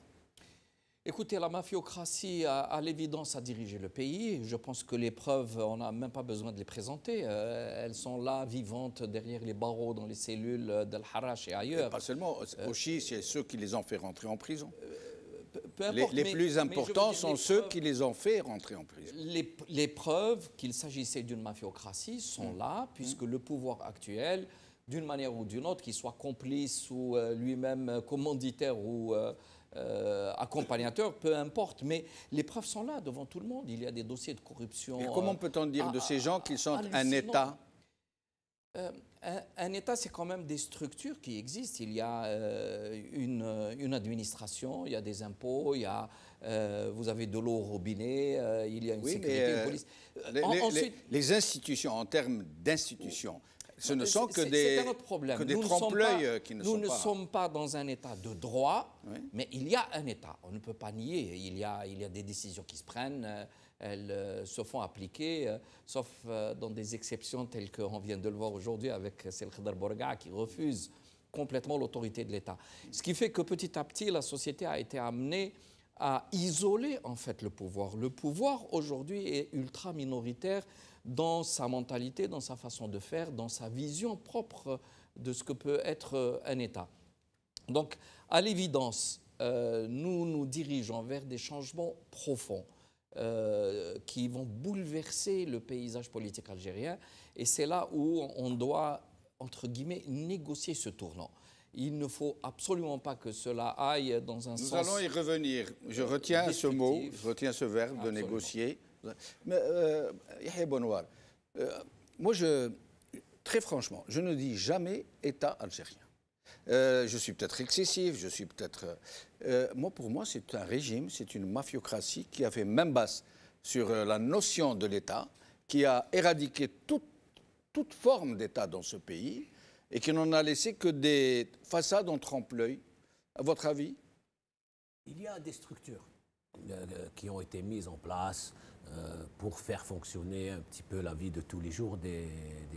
Écoutez, la mafiocratie, à l'évidence, a dirigé le pays. Je pense que les preuves, on n'a même pas besoin de les présenter. Elles sont là, vivantes, derrière les barreaux, dans les cellules d'Al-Harrach et ailleurs. Et pas seulement. Aussi, c'est ceux qui les ont fait rentrer en prison. Peu importe, les plus importants sont ceux qui les ont fait rentrer en prison. Les preuves qu'il s'agissait d'une mafiocratie sont là, puisque le pouvoir actuel, d'une manière ou d'une autre, qu'il soit complice ou lui-même commanditaire ou accompagnateur, peu importe, mais les preuves sont là devant tout le monde. Il y a des dossiers de corruption. Et comment peut-on dire de ces gens qu'ils sont un État? Un État, c'est quand même des structures qui existent. Il y a une administration, il y a des impôts, il y a, vous avez de l'eau au robinet, il y a une sécurité, une police. Les institutions, en termes d'institutions, ce ne sont que des trompe-l'œil qui ne sont pas... Nous ne sommes pas dans un État de droit, mais il y a un État. On ne peut pas nier. Il y a des décisions qui se prennent, elles se font appliquer, sauf dans des exceptions telles qu'on vient de le voir aujourd'hui avec Sel Khadr Bourga'a qui refuse complètement l'autorité de l'État. Ce qui fait que petit à petit, la société a été amenée à isoler en fait le pouvoir. Le pouvoir aujourd'hui est ultra minoritaire dans sa mentalité, dans sa façon de faire, dans sa vision propre de ce que peut être un État. Donc, à l'évidence, nous nous dirigeons vers des changements profonds qui vont bouleverser le paysage politique algérien, et c'est là où on doit, entre guillemets, négocier ce tournant. Il ne faut absolument pas que cela aille dans un sens... Nous allons y revenir. Je retiens ce mot, je retiens ce verbe de négocier. Mais Yahya Bouanouar, moi, très franchement, je ne dis jamais État algérien. Je suis peut-être excessif, je suis peut-être... pour moi, c'est un régime, c'est une mafiocratie qui a fait main basse sur la notion de l'État, qui a éradiqué toute forme d'État dans ce pays et qui n'en a laissé que des façades en trompe-l'œil. À votre avis? Il y a des structures qui ont été mises en place pour faire fonctionner un petit peu la vie de tous les jours des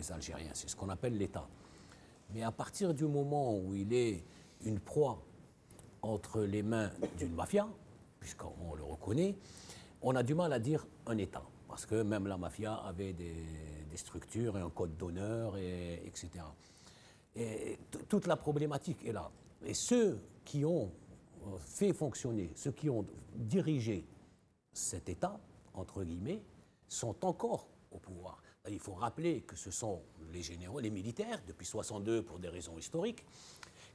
Algériens. C'est ce qu'on appelle l'État. Mais à partir du moment où il est une proie entre les mains d'une mafia, puisqu'on le reconnaît, on a du mal à dire un État. Parce que même la mafia avait des structures et un code d'honneur, etc. Et toute la problématique est là. Et ceux qui ont fait fonctionner, ceux qui ont dirigé cet État, entre guillemets, sont encore au pouvoir. Il faut rappeler que ce sont les généraux, les militaires, depuis 1962 pour des raisons historiques,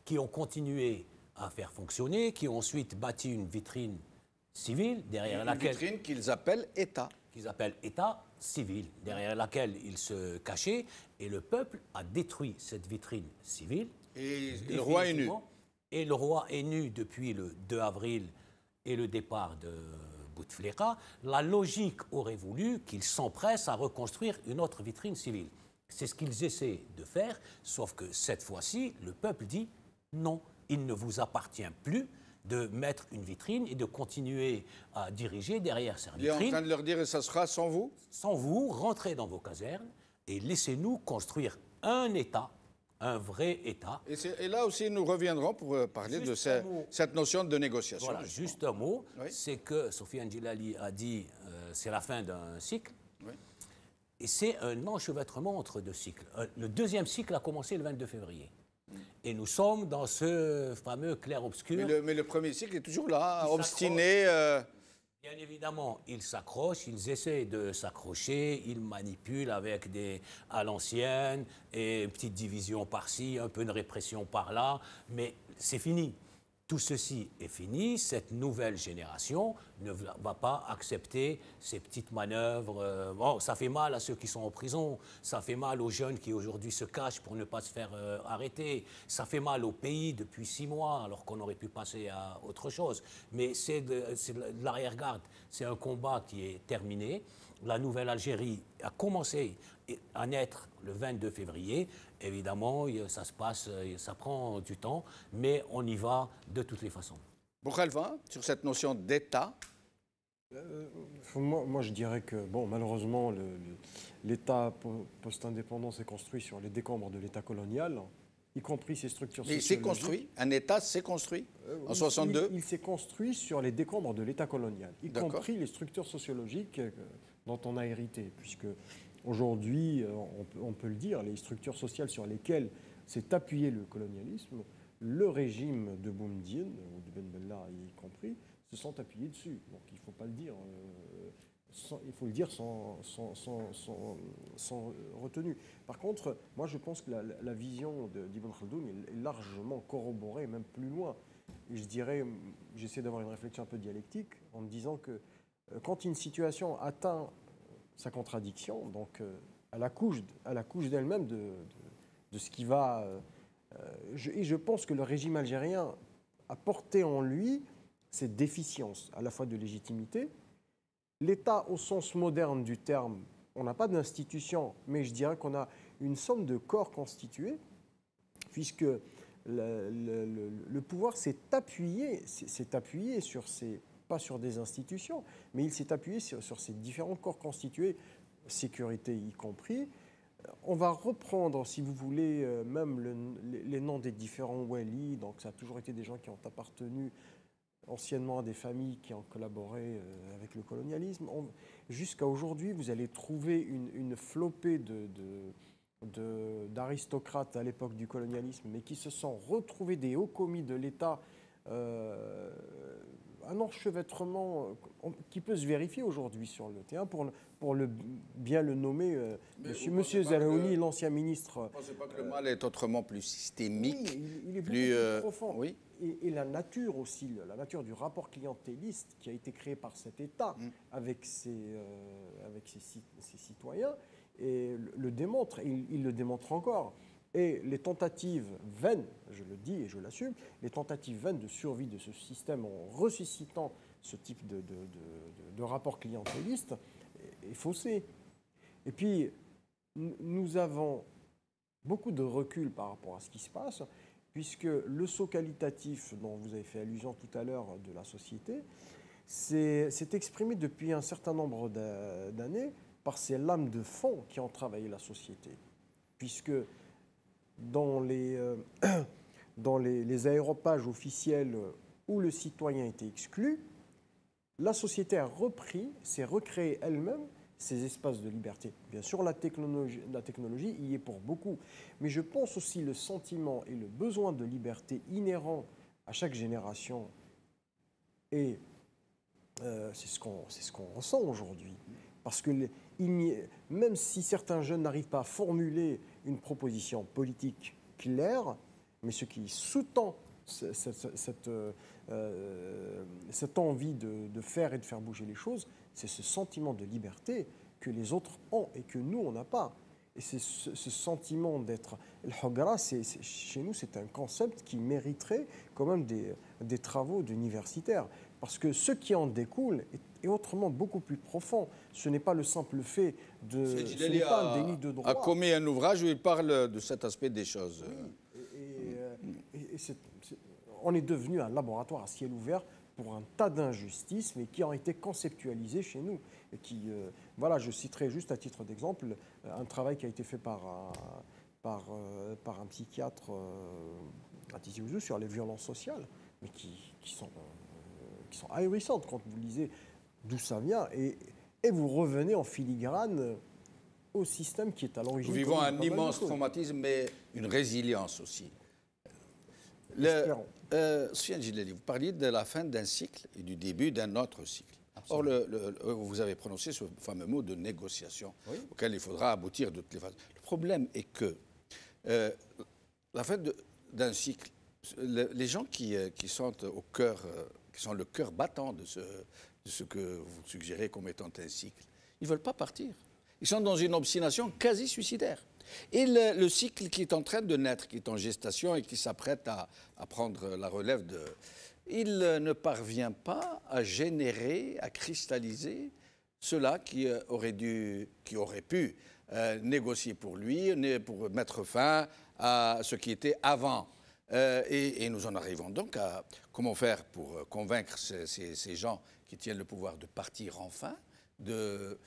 qui ont continué à faire fonctionner, qui ont ensuite bâti une vitrine civile derrière laquelle... Une vitrine qu'ils appellent État. Qu'ils appellent État civil, derrière laquelle ils se cachaient, et le peuple a détruit cette vitrine civile. Et le roi est nu. Et le roi est nu depuis le 2 avril et le départ de Bouteflika. La logique aurait voulu qu'ils s'empressent à reconstruire une autre vitrine civile. C'est ce qu'ils essaient de faire, sauf que cette fois-ci, le peuple dit non, il ne vous appartient plus de mettre une vitrine et de continuer à diriger derrière cette vitrine. Il est en train de leur dire, et ça sera sans vous? Sans vous, rentrez dans vos casernes et laissez-nous construire un État, un vrai État. Et là aussi, nous reviendrons pour parler de cette notion de négociation. Voilà, juste un mot, oui. C'est que Sofiane Djilali a dit c'est la fin d'un cycle. Oui. Et c'est un enchevêtrement entre deux cycles. Le deuxième cycle a commencé le 22 février. Et nous sommes dans ce fameux clair-obscur. Mais le premier cycle est toujours là, obstiné. Bien évidemment, ils s'accrochent, ils essaient de s'accrocher, ils manipulent avec à l'ancienne, et une petite division par-ci, un peu de répression par-là, mais c'est fini. Tout ceci est fini, cette nouvelle génération ne va pas accepter ces petites manœuvres. Bon, ça fait mal à ceux qui sont en prison, ça fait mal aux jeunes qui aujourd'hui se cachent pour ne pas se faire arrêter, ça fait mal au pays depuis 6 mois alors qu'on aurait pu passer à autre chose. Mais c'est de l'arrière-garde, c'est un combat qui est terminé. La nouvelle Algérie a commencé à naître le 22 février. Évidemment, ça se passe, ça prend du temps, mais on y va de toutes les façons. Boukhalfa, sur cette notion d'État. Moi, je dirais que, bon, malheureusement, l'État post-indépendance s'est construit sur les décombres de l'État colonial, y compris ses structures sociologiques. Il s'est construit, un État s'est construit en 62. Il s'est construit sur les décombres de l'État colonial, y compris les structures sociologiques dont on a hérité, puisque aujourd'hui, on peut le dire, les structures sociales sur lesquelles s'est appuyé le colonialisme, le régime de Boumediene, ou de Ben Bella y compris, se sont appuyés dessus. Donc il ne faut pas le dire, il faut le dire sans retenue. Par contre, moi je pense que la vision d'Ibn Khaldoun est largement corroborée, même plus loin. Et je dirais, j'essaie d'avoir une réflexion un peu dialectique en me disant que quand une situation atteint sa contradiction, donc à la couche d'elle-même de ce qui va... et je pense que le régime algérien a porté en lui cette déficience à la fois de légitimité. L'État, au sens moderne du terme, on n'a pas d'institution, mais je dirais qu'on a une somme de corps constitués, puisque le pouvoir s'est appuyé sur ces... pas sur des institutions, mais il s'est appuyé sur ces différents corps constitués, sécurité y compris. On va reprendre, si vous voulez, même les noms des différents Wali, donc ça a toujours été des gens qui ont appartenu anciennement à des familles qui ont collaboré avec le colonialisme. Jusqu'à aujourd'hui, vous allez trouver une flopée d'aristocrates à l'époque du colonialisme, mais qui se sont retrouvés des hauts commis de l'État, un enchevêtrement qui peut se vérifier aujourd'hui sur le terrain, pour bien le nommer, Monsieur Zalaouni, l'ancien ministre. Je ne pense pas que le mal est autrement plus systémique. Oui, il est beaucoup plus profond. Oui. Et la nature aussi, la nature du rapport clientéliste qui a été créé par cet État avec ses citoyens, et le démontre, il le démontre encore. Et les tentatives vaines, je le dis et je l'assume, les tentatives vaines de survie de ce système en ressuscitant ce type de rapport clientéliste est faussé. Et puis, nous avons beaucoup de recul par rapport à ce qui se passe, puisque le saut qualitatif dont vous avez fait allusion tout à l'heure de la société s'est exprimé depuis un certain nombre d'années par ces lames de fond qui ont travaillé la société. Puisque dans les aéropages officiels où le citoyen était exclu, la société a repris, s'est recréée elle-même ces espaces de liberté. Bien sûr, la technologie y est pour beaucoup, mais je pense aussi le sentiment et le besoin de liberté inhérent à chaque génération, et c'est ce qu'on ressent aujourd'hui. Parce que même si certains jeunes n'arrivent pas à formuler une proposition politique claire, mais ce qui sous-tend cette envie de faire et de faire bouger les choses, c'est ce sentiment de liberté que les autres ont et que nous, on n'a pas. Et c'est ce sentiment d'être... Le Hogra, chez nous, c'est un concept qui mériterait quand même des travaux d'universitaires. Parce que ce qui en découle est autrement beaucoup plus profond. Ce n'est pas le simple fait de... Ce n'est pas un déni de droit. A commis un ouvrage où il parle de cet aspect des choses. Oui. On est devenu un laboratoire à ciel ouvert pour un tas d'injustices, mais qui ont été conceptualisées chez nous. Et qui, voilà, je citerai juste à titre d'exemple un travail qui a été fait par un psychiatre à Tizi Ouzou sur les violences sociales, mais qui sont ahurissantes quand vous lisez d'où ça vient, et vous revenez en filigrane au système qui est à l'origine. Nous vivons un immense traumatisme, mais une résilience aussi. Soufiane Djellali, vous parliez de la fin d'un cycle et du début d'un autre cycle. Or, vous avez prononcé ce fameux mot de négociation, auquel il faudra aboutir de toutes les façons. Le problème est que la fin d'un cycle, les gens qui sont au cœur, qui sont le cœur battant de ce que vous suggérez comme étant un cycle, ils ne veulent pas partir. Ils sont dans une obstination quasi suicidaire. Et le cycle qui est en train de naître, qui est en gestation et qui s'apprête à prendre la relève il ne parvient pas à générer, à cristalliser ceux-là qui auraient pu négocier pour lui, pour mettre fin à ce qui était avant. Et nous en arrivons donc à comment faire pour convaincre ces gens qui tiennent le pouvoir de partir enfin, de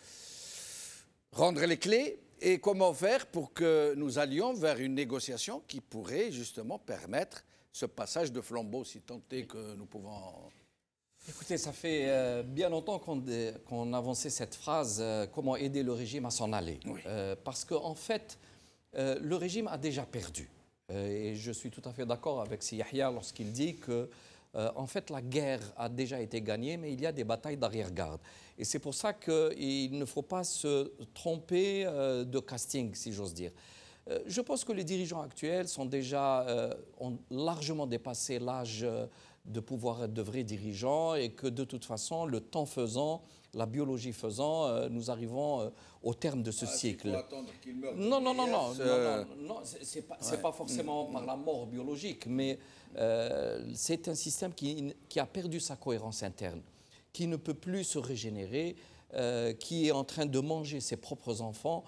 rendre les clés, et comment faire pour que nous allions vers une négociation qui pourrait justement permettre ce passage de flambeau, si tant est que nous pouvons... Écoutez, ça fait bien longtemps qu'on avançait cette phrase comment aider le régime à s'en aller. Oui. Parce qu'en fait, le régime a déjà perdu. Et je suis tout à fait d'accord avec Si Yahya lorsqu'il dit que en fait, la guerre a déjà été gagnée, mais il y a des batailles d'arrière-garde. Et c'est pour ça qu'il ne faut pas se tromper de casting, si j'ose dire. Je pense que les dirigeants actuels ont largement dépassé l'âge de pouvoir être de vrais dirigeants et que de toute façon, le temps faisant, la biologie faisant, nous arrivons au terme de ce cycle. Il faut attendre qu'il meure. Non, c'est pas forcément par la mort biologique, mais c'est un système qui a perdu sa cohérence interne, qui ne peut plus se régénérer, qui est en train de manger ses propres enfants.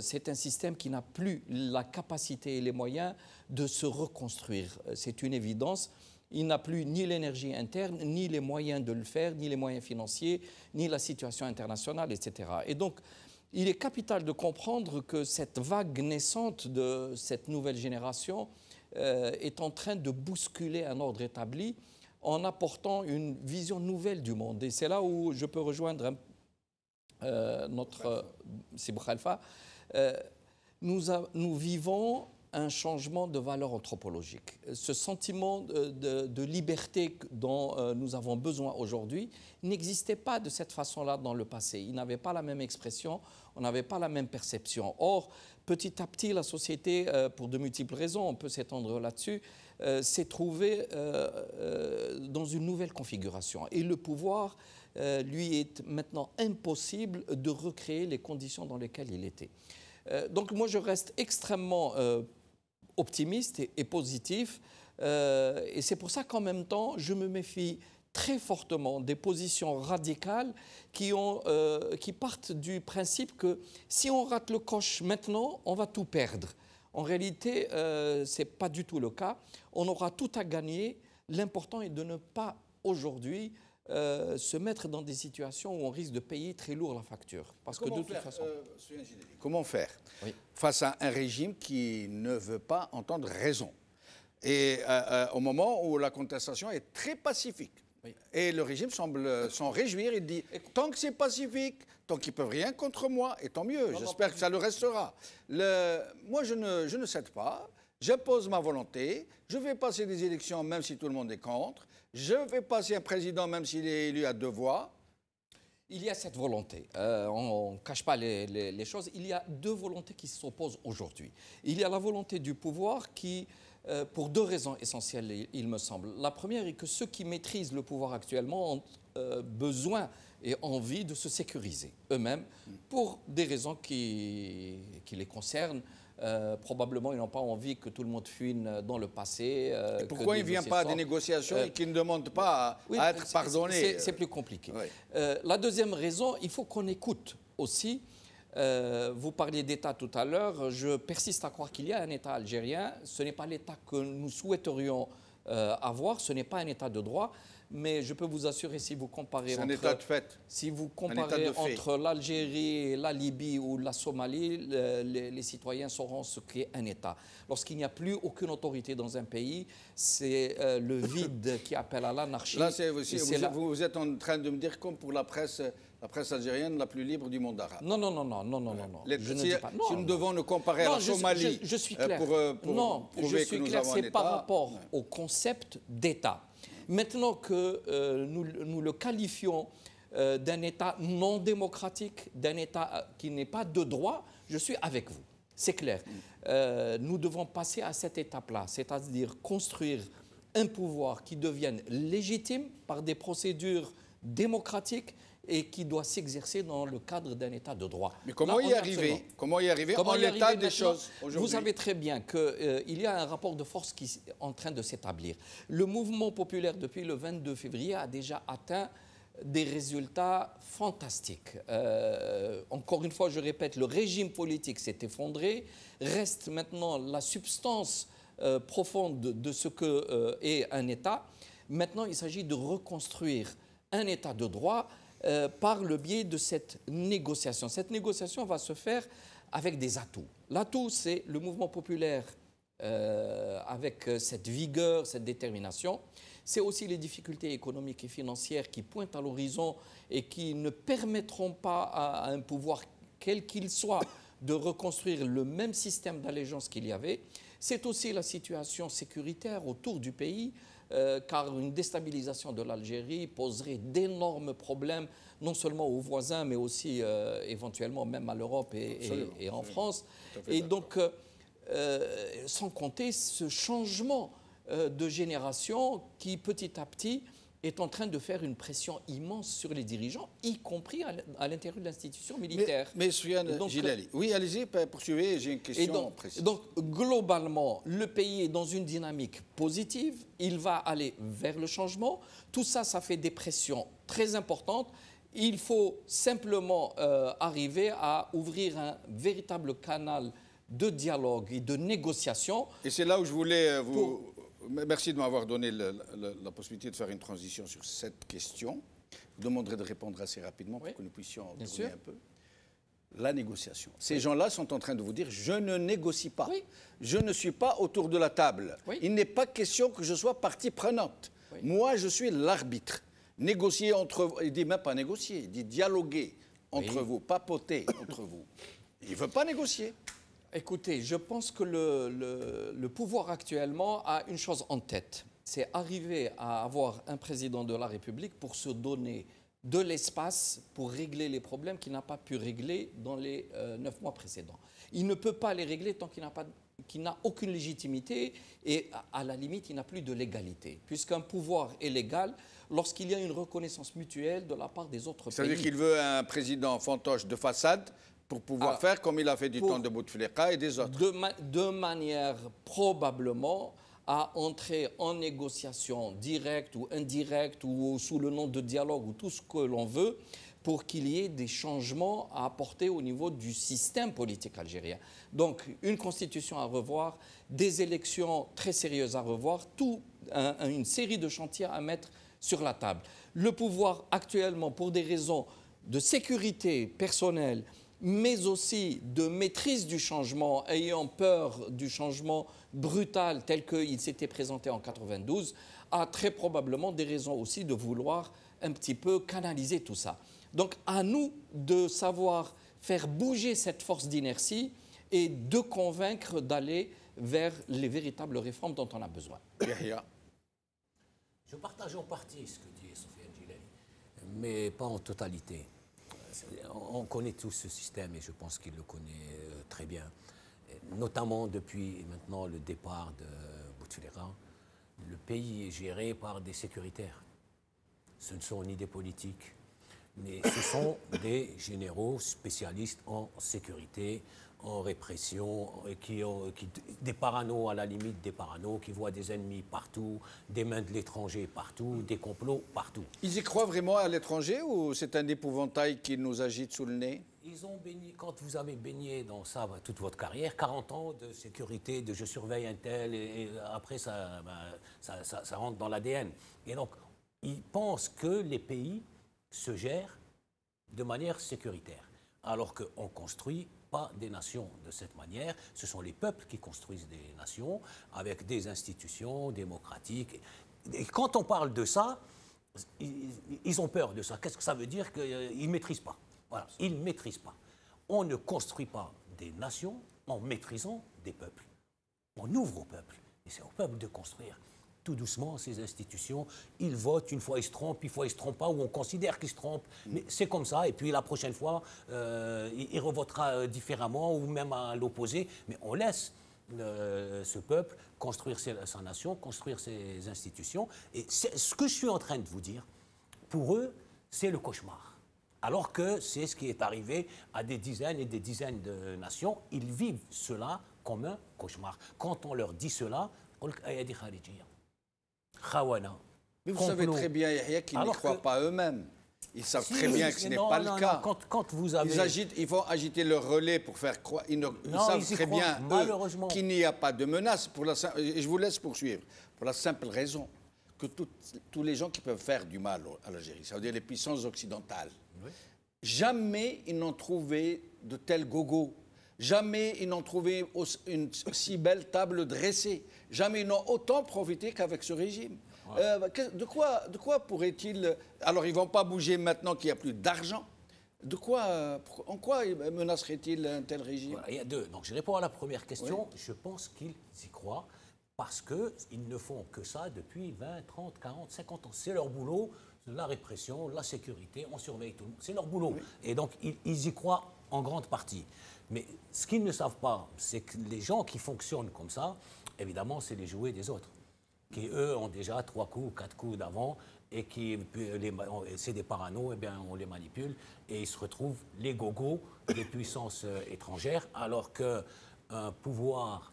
C'est un système qui n'a plus la capacité et les moyens de se reconstruire. C'est une évidence. Il n'a plus ni l'énergie interne, ni les moyens de le faire, ni les moyens financiers, ni la situation internationale, etc. Et donc, il est capital de comprendre que cette vague naissante de cette nouvelle génération est en train de bousculer un ordre établi en apportant une vision nouvelle du monde. Et c'est là où je peux rejoindre notre Sibou Khalfa. Nous vivons un changement de valeur anthropologique. Ce sentiment de liberté dont nous avons besoin aujourd'hui n'existait pas de cette façon-là dans le passé. Il n'avait pas la même expression, on n'avait pas la même perception. Or, petit à petit, la société, pour de multiples raisons, on peut s'étendre là-dessus, s'est trouvée dans une nouvelle configuration. Et le pouvoir, lui, est maintenant impossible de recréer les conditions dans lesquelles il était. Donc moi, je reste extrêmement optimiste et positif. Et c'est pour ça qu'en même temps, je me méfie très fortement des positions radicales qui partent du principe que si on rate le coche maintenant, on va tout perdre. En réalité, ce n'est pas du tout le cas. On aura tout à gagner. L'important est de ne pas aujourd'hui se mettre dans des situations où on risque de payer très lourd la facture. Parce que de toute façon... Comment faire face à un régime qui ne veut pas entendre raison? Et au moment où la contestation est très pacifique. Oui. Et le régime semble s'en réjouir. Il dit, tant que c'est pacifique, tant qu'ils ne peuvent rien contre moi, et tant mieux. J'espère que ça le restera. Moi, je ne cède pas. J'impose ma volonté. Je vais passer des élections même si tout le monde est contre. Je vais passer un président même s'il est élu à 2 voix. Il y a cette volonté. On ne cache pas les choses. Il y a 2 volontés qui s'opposent aujourd'hui. Il y a la volonté du pouvoir qui, pour 2 raisons essentielles, il me semble. La première est que ceux qui maîtrisent le pouvoir actuellement ont besoin et envie de se sécuriser eux-mêmes pour des raisons qui les concernent. Probablement, ils n'ont pas envie que tout le monde fuine dans le passé. Et pourquoi il ne vient pas à des négociations et qu'il ne demande pas à être pardonné? C'est plus compliqué. Oui. La deuxième raison, il faut qu'on écoute aussi. Vous parliez d'État tout à l'heure. Je persiste à croire qu'il y a un État algérien. Ce n'est pas l'État que nous souhaiterions avoir. Ce n'est pas un État de droit. Mais je peux vous assurer, si vous comparez, si vous comparez entre l'Algérie et la Libye ou la Somalie, les citoyens sauront ce qu'est un État. Lorsqu'il n'y a plus aucune autorité dans un pays, c'est le vide qui appelle à l'anarchie. Là, vous êtes en train de me dire comme pour la presse algérienne la plus libre du monde arabe. Non. Je ne dis pas. Non, si nous devons nous comparer à la Somalie je suis clair. pour prouver que nous avons un État... C'est par rapport au concept d'État. Maintenant que nous le qualifions d'un État non démocratique, d'un État qui n'est pas de droit, je suis avec vous. C'est clair. Nous devons passer à cette étape-là, c'est-à-dire construire un pouvoir qui devienne légitime par des procédures démocratiques et qui doit s'exercer dans le cadre d'un État de droit. Mais comment y arriver? Comment y arriver en l'état des choses aujourd'hui? Vous savez très bien qu'il y a un rapport de force qui est en train de s'établir. Le mouvement populaire, depuis le 22 février, a déjà atteint des résultats fantastiques. Encore une fois, je répète, le régime politique s'est effondré. Reste maintenant la substance profonde de ce qu'est un État. Maintenant, il s'agit de reconstruire un État de droit par le biais de cette négociation. Cette négociation va se faire avec des atouts. L'atout, c'est le mouvement populaire avec cette vigueur, cette détermination. C'est aussi les difficultés économiques et financières qui pointent à l'horizon et qui ne permettront pas à un pouvoir, quel qu'il soit, de reconstruire le même système d'allégeance qu'il y avait. C'est aussi la situation sécuritaire autour du pays, car une déstabilisation de l'Algérie poserait d'énormes problèmes, non seulement aux voisins, mais aussi éventuellement même à l'Europe et en France. Et donc, sans compter ce changement de génération qui, petit à petit, est en train de faire une pression immense sur les dirigeants, y compris à l'intérieur de l'institution militaire. Mais Soufiane Djilali, oui, allez-y, poursuivez, j'ai une question précise. Donc, globalement, le pays est dans une dynamique positive, il va aller vers le changement. Tout ça, ça fait des pressions très importantes. Il faut simplement arriver à ouvrir un véritable canal de dialogue et de négociation. Et c'est là où je voulais vous... Merci de m'avoir donné la possibilité de faire une transition sur cette question. Je vous demanderai de répondre assez rapidement pour que nous puissions tourner un peu. La négociation. Ces gens-là sont en train de vous dire « je ne négocie pas, je ne suis pas autour de la table, il n'est pas question que je sois partie prenante. Moi, je suis l'arbitre. Négocier entre vous, il dit même pas négocier, il dit dialoguer entre vous, papoter entre vous. Il ne veut pas négocier. » Écoutez, je pense que le pouvoir actuellement a une chose en tête, c'est arriver à avoir un président de la République pour se donner de l'espace pour régler les problèmes qu'il n'a pas pu régler dans les 9 mois précédents. Il ne peut pas les régler tant qu'il n'a aucune légitimité et à la limite, il n'a plus de légalité. Puisqu'un pouvoir est légal lorsqu'il y a une reconnaissance mutuelle de la part des autres pays. C'est-à-dire qu'il veut un président fantoche de façade pour pouvoir faire comme il a fait du temps de Bouteflika et des autres. De manière probablement à entrer en négociation directe ou indirecte ou sous le nom de dialogue ou tout ce que l'on veut pour qu'il y ait des changements à apporter au niveau du système politique algérien. Donc une constitution à revoir, des élections très sérieuses à revoir, une série de chantiers à mettre sur la table. Le pouvoir actuellement, pour des raisons de sécurité personnelle, mais aussi de maîtrise du changement, ayant peur du changement brutal tel qu'il s'était présenté en 92, a très probablement des raisons aussi de vouloir un petit peu canaliser tout ça. Donc à nous de savoir faire bouger cette force d'inertie et de convaincre d'aller vers les véritables réformes dont on a besoin. Je partage en partie ce que dit Soufiane Djilali, mais pas en totalité. On connaît tous ce système et je pense qu'il le connaît très bien, notamment depuis maintenant le départ de Bouteflika. Le pays est géré par des sécuritaires. Ce ne sont ni des politiques, mais ce sont des généraux spécialistes en sécurité, en répression, des paranos à la limite, des paranos qui voient des ennemis partout, des mains de l'étranger partout, des complots partout. Ils y croient vraiment à l'étranger ou c'est un épouvantail qui nous agite sous le nez? Ils ont baigné, quand vous avez baigné dans ça toute votre carrière, 40 ans de sécurité, de je surveille un tel, et après ça rentre dans l'ADN. Et donc, ils pensent que les pays se gèrent de manière sécuritaire, alors qu'on construit pas des nations de cette manière. Ce sont les peuples qui construisent des nations avec des institutions démocratiques. Et quand on parle de ça, ils ont peur de ça. Qu'est-ce que ça veut dire? Qu'ils ne maîtrisent pas. Voilà, ils ne maîtrisent pas. On ne construit pas des nations en maîtrisant des peuples. On ouvre au peuple. Et c'est au peuple de construire. tout doucement ces institutions. Ils votent, une fois ils se trompent, une fois ils ne se trompent pas, ou on considère qu'ils se trompent. Mais c'est comme ça, et puis la prochaine fois, il revotera différemment, ou même à l'opposé. Mais on laisse ce peuple construire sa nation, construire ses institutions. Et ce que je suis en train de vous dire, pour eux, c'est le cauchemar. Alors que c'est ce qui est arrivé à des dizaines et des dizaines de nations. Ils vivent cela comme un cauchemar. Quand on leur dit cela, on dit Khawana. Mais vous savez très bien, Yahya, qu'ils n'y croient pas eux-mêmes. Ils savent très bien que ce n'est pas le cas. Quand vous avez... Ils vont agiter leur relais pour faire croire. Ils savent très bien, eux, qu'il n'y a pas de menace. Et je vous laisse poursuivre. Pour la simple raison que tous les gens qui peuvent faire du mal à l'Algérie, ça veut dire les puissances occidentales, jamais ils n'ont trouvé de tels gogos. Jamais ils n'ont trouvé une si belle table dressée. Jamais ils n'ont autant profité qu'avec ce régime. De quoi pourrait-il... Alors, ils ne vont pas bouger maintenant qu'il n'y a plus d'argent. En quoi menacerait-il un tel régime? Voilà, il y a deux. Donc, je réponds à la première question. Oui. Je pense qu'ils y croient parce qu'ils ne font que ça depuis 20, 30, 40, 50 ans. C'est leur boulot, la répression, la sécurité, on surveille tout le monde. C'est leur boulot. Oui. Et donc, ils y croient en grande partie. Mais ce qu'ils ne savent pas, c'est que les gens qui fonctionnent comme ça, évidemment, c'est les jouets des autres, qui, eux, ont déjà 3 coups, 4 coups d'avant, et qui, c'est des parano, eh bien, on les manipule, et ils se retrouvent les gogos des puissances étrangères, alors qu'un pouvoir,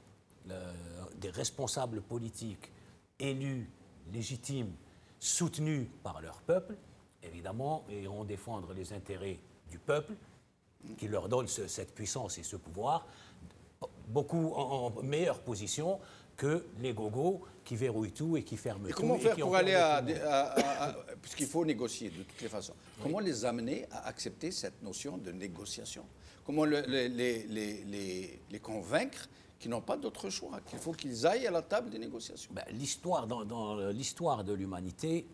des responsables politiques élus, légitimes, soutenus par leur peuple, évidemment, iront défendre les intérêts du peuple, qui leur donne cette puissance et ce pouvoir, beaucoup en meilleure position que les gogos qui verrouillent tout et qui ferment tout. Comment faire pour aller puisqu'il faut négocier de toutes les façons, comment les amener à accepter cette notion de négociation? Comment les convaincre qu'ils n'ont pas d'autre choix, qu'il faut qu'ils aillent à la table des négociations? Dans l'histoire de l'humanité,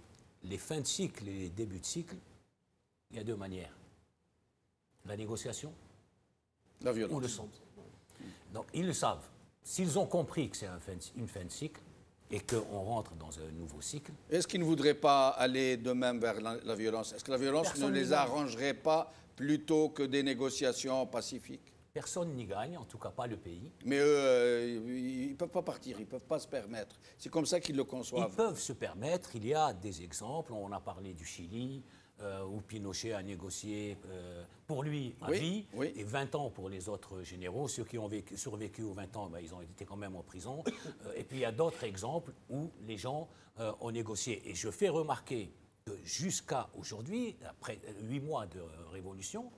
les fins de cycle et les débuts de cycle, il y a 2 manières. La négociation, la violence, ou le sang. Donc, ils le savent. S'ils ont compris que c'est une fin de cycle et qu'on rentre dans un nouveau cycle... Est-ce qu'ils ne voudraient pas aller de même vers la violence? Est-ce que la violence ne les arrangerait pas plutôt que des négociations pacifiques? Personne n'y gagne, en tout cas pas le pays. Mais eux, ils ne peuvent pas partir, ils ne peuvent pas se permettre. C'est comme ça qu'ils le conçoivent. Ils peuvent se permettre. Il y a des exemples. On a parlé du Chili, où Pinochet a négocié pour lui à vie, et 20 ans pour les autres généraux. Ceux qui ont survécu aux 20 ans, ils ont été quand même en prison. Et puis il y a d'autres exemples où les gens ont négocié. Et je fais remarquer que jusqu'à aujourd'hui, après 8 mois de révolution,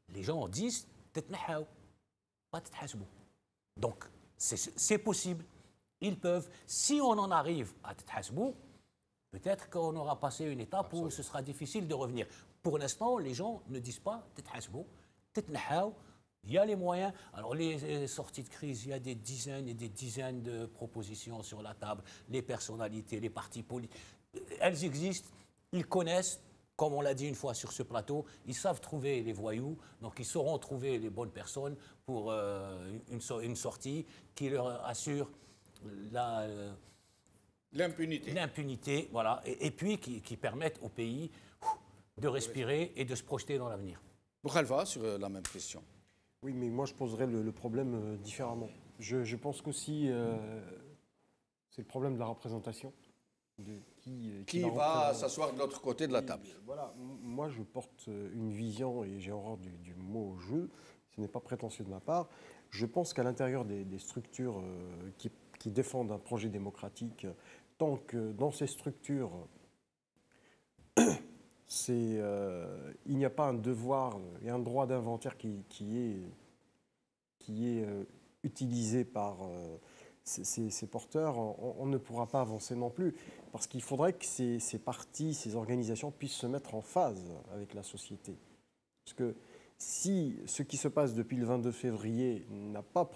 les gens disent « Tetnahaw ». Donc, c'est possible. Ils peuvent. Si on en arrive à Tethassbou, peut-être qu'on aura passé une étape où ce sera difficile de revenir. Pour l'instant, les gens ne disent pas Tethassbou, Tetnahaw. Il y a les moyens. Alors, les sorties de crise, il y a des dizaines et des dizaines de propositions sur la table. Les personnalités, les partis politiques, elles existent. Ils connaissent. Comme on l'a dit une fois sur ce plateau, ils savent trouver les voyous, donc ils sauront trouver les bonnes personnes pour une sortie qui leur assure l'impunité, voilà, et puis qui permettent au pays de respirer et de se projeter dans l'avenir. Boukhalifa, sur la même question. Oui, mais moi je poserais le problème différemment. Je pense qu'aussi c'est le problème de la représentation. Qui va s'asseoir de l'autre côté de la table. Voilà, moi je porte une vision, et j'ai horreur du mot « jeu », ce n'est pas prétentieux de ma part. Je pense qu'à l'intérieur des structures qui défendent un projet démocratique, tant que dans ces structures, il n'y a pas un devoir et un droit d'inventaire qui est utilisé par... Ces porteurs, on ne pourra pas avancer non plus, parce qu'il faudrait que ces partis, ces organisations puissent se mettre en phase avec la société. Parce que si ce qui se passe depuis le 22 février n'a pas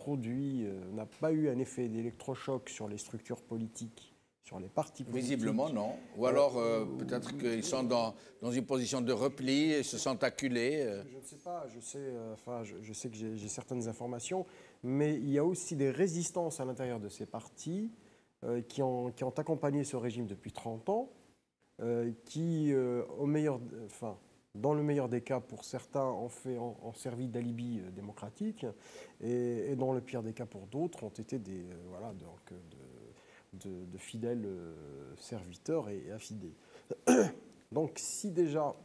eu un effet d'électrochoc sur les structures politiques, sur les partis politiques... Visiblement, non. Ou alors, peut-être qu'ils sont dans une position de repli et se sentent acculés. Je ne sais pas. Je sais que j'ai certaines informations, mais il y a aussi des résistances à l'intérieur de ces partis qui ont accompagné ce régime depuis 30 ans, qui, dans le meilleur des cas, pour certains, ont servi d'alibi démocratique, et dans le pire des cas, pour d'autres, ont été de fidèles serviteurs et affidés. Donc, si déjà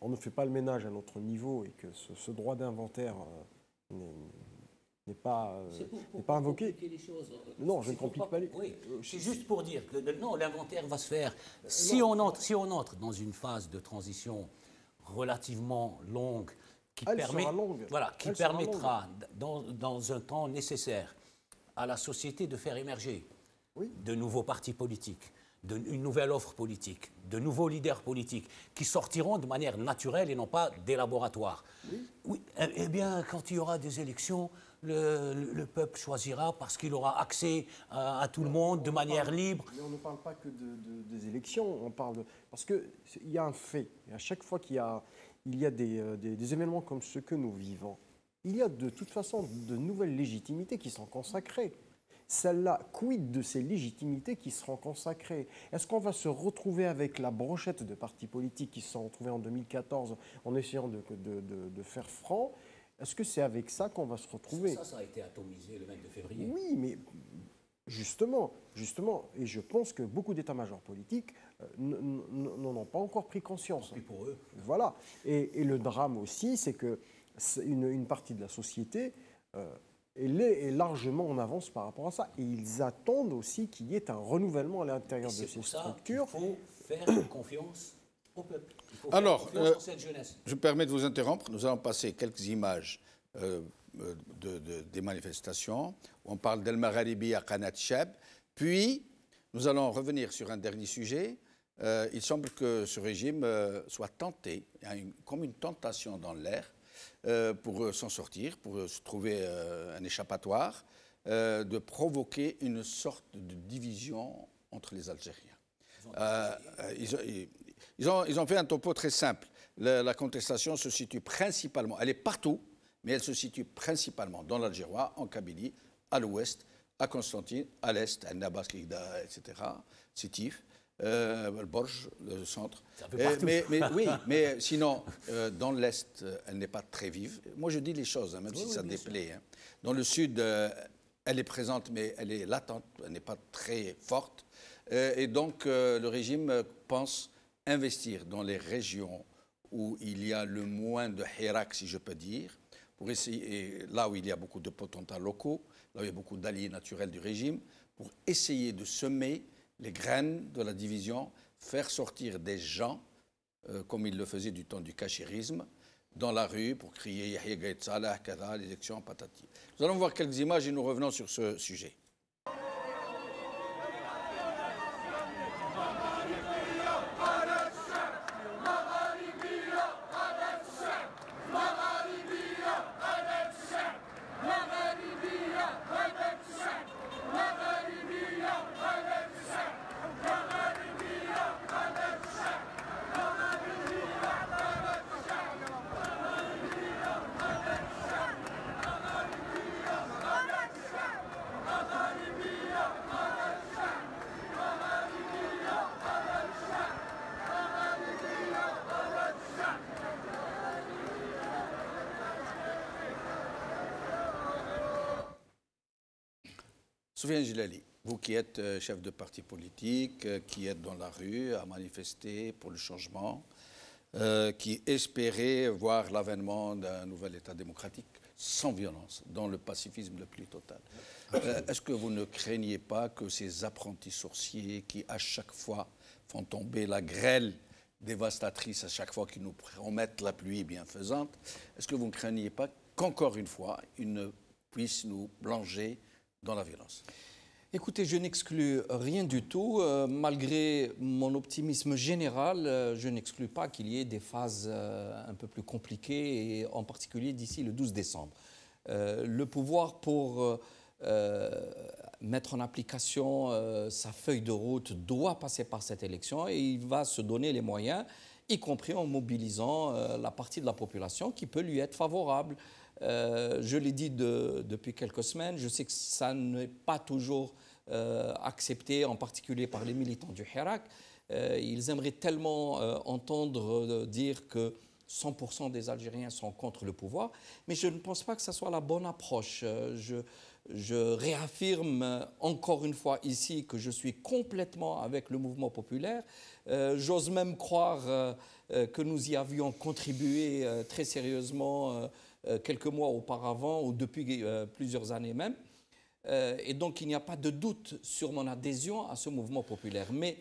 on ne fait pas le ménage à notre niveau et que ce droit d'inventaire n'est pas invoqué. Les choses. Non, je ne complique pas les... Oui, c'est juste pour dire que non, l'inventaire va se faire. Si on entre dans une phase de transition relativement longue qui permettra dans un temps nécessaire à la société de faire émerger de nouveaux partis politiques, une nouvelle offre politique, de nouveaux leaders politiques qui sortiront de manière naturelle et non pas des laboratoires. Oui, eh bien, quand il y aura des élections, le peuple choisira parce qu'il aura accès à tout le monde de manière libre. Mais on ne parle pas que des élections, on parle parce qu'il y a un fait. Et à chaque fois qu'il y a des événements comme ceux que nous vivons, il y a de toute façon de nouvelles légitimités qui sont consacrées. Celle-là, quid de ces légitimités qui seront consacrées? Est-ce qu'on va se retrouver avec la brochette de partis politiques qui se sont retrouvés en 2014 en essayant de faire franc? Est-ce que c'est avec ça qu'on va se retrouver? Ça a été atomisé le 22 février. Oui, mais justement, et je pense que beaucoup d'états-majors politiques n'en ont pas encore pris conscience. Et pour eux. Voilà. Et le drame aussi, c'est que une partie de la société... elle est largement en avance par rapport à ça. Et ils attendent aussi qu'il y ait un renouvellement à l'intérieur de ces structures. Il faut faire confiance au peuple. Il faut faire confiance en cette jeunesse. Je me permets de vous interrompre. Nous allons passer quelques images des manifestations. On parle d'El Magharibi à Qanat Cheb. Puis, nous allons revenir sur un dernier sujet. Il semble que ce régime soit tenté, il y a comme une tentation dans l'air, pour s'en sortir, pour se trouver un échappatoire, de provoquer une sorte de division entre les Algériens. Ils ont fait un topo très simple. La contestation se situe principalement, elle est partout, mais elle se situe principalement dans l'Algérois, en Kabylie, à l'ouest, à Constantine, à l'est, à Nabas, Kigda, etc., Sétif. Le Borj, le centre. Mais sinon, dans l'Est, elle n'est pas très vive. Moi, je dis les choses, même si ça déplaît. Hein. Dans le Sud, elle est présente, mais elle est latente, elle n'est pas très forte. Et donc, le régime pense investir dans les régions où il y a le moins de hirak, si je peux dire, pour essayer, là où il y a beaucoup de potentats locaux, là où il y a beaucoup d'alliés naturels du régime, pour essayer de semer les graines de la division, faire sortir des gens, comme il le faisait du temps du cachirisme, dans la rue pour crier Yahya Gaït Salah, Kada, l'élection, patati. Nous allons voir quelques images et nous revenons sur ce sujet. Soufiane Gilali, vous qui êtes chef de parti politique, qui êtes dans la rue à manifester pour le changement, qui espérez voir l'avènement d'un nouvel État démocratique sans violence, dans le pacifisme le plus total. Est-ce que vous ne craignez pas que ces apprentis sorciers qui, à chaque fois, font tomber la grêle dévastatrice, à chaque fois qu'ils nous promettent la pluie bienfaisante, est-ce que vous ne craignez pas qu'encore une fois, ils ne puissent nous plonger dans la violence? Écoutez, je n'exclus rien du tout. Malgré mon optimisme général, je n'exclus pas qu'il y ait des phases un peu plus compliquées, et en particulier d'ici le 12 décembre. Le pouvoir, pour mettre en application sa feuille de route, doit passer par cette élection, et il va se donner les moyens, y compris en mobilisant la partie de la population qui peut lui être favorable. Je l'ai dit depuis quelques semaines, je sais que ça n'est pas toujours acceptée, en particulier par les militants du Hirak. Ils aimeraient tellement entendre dire que 100% des Algériens sont contre le pouvoir, mais je ne pense pas que ce soit la bonne approche. Je réaffirme encore une fois ici que je suis complètement avec le mouvement populaire. J'ose même croire que nous y avions contribué très sérieusement quelques mois auparavant ou depuis plusieurs années même. Et donc il n'y a pas de doute sur mon adhésion à ce mouvement populaire. Mais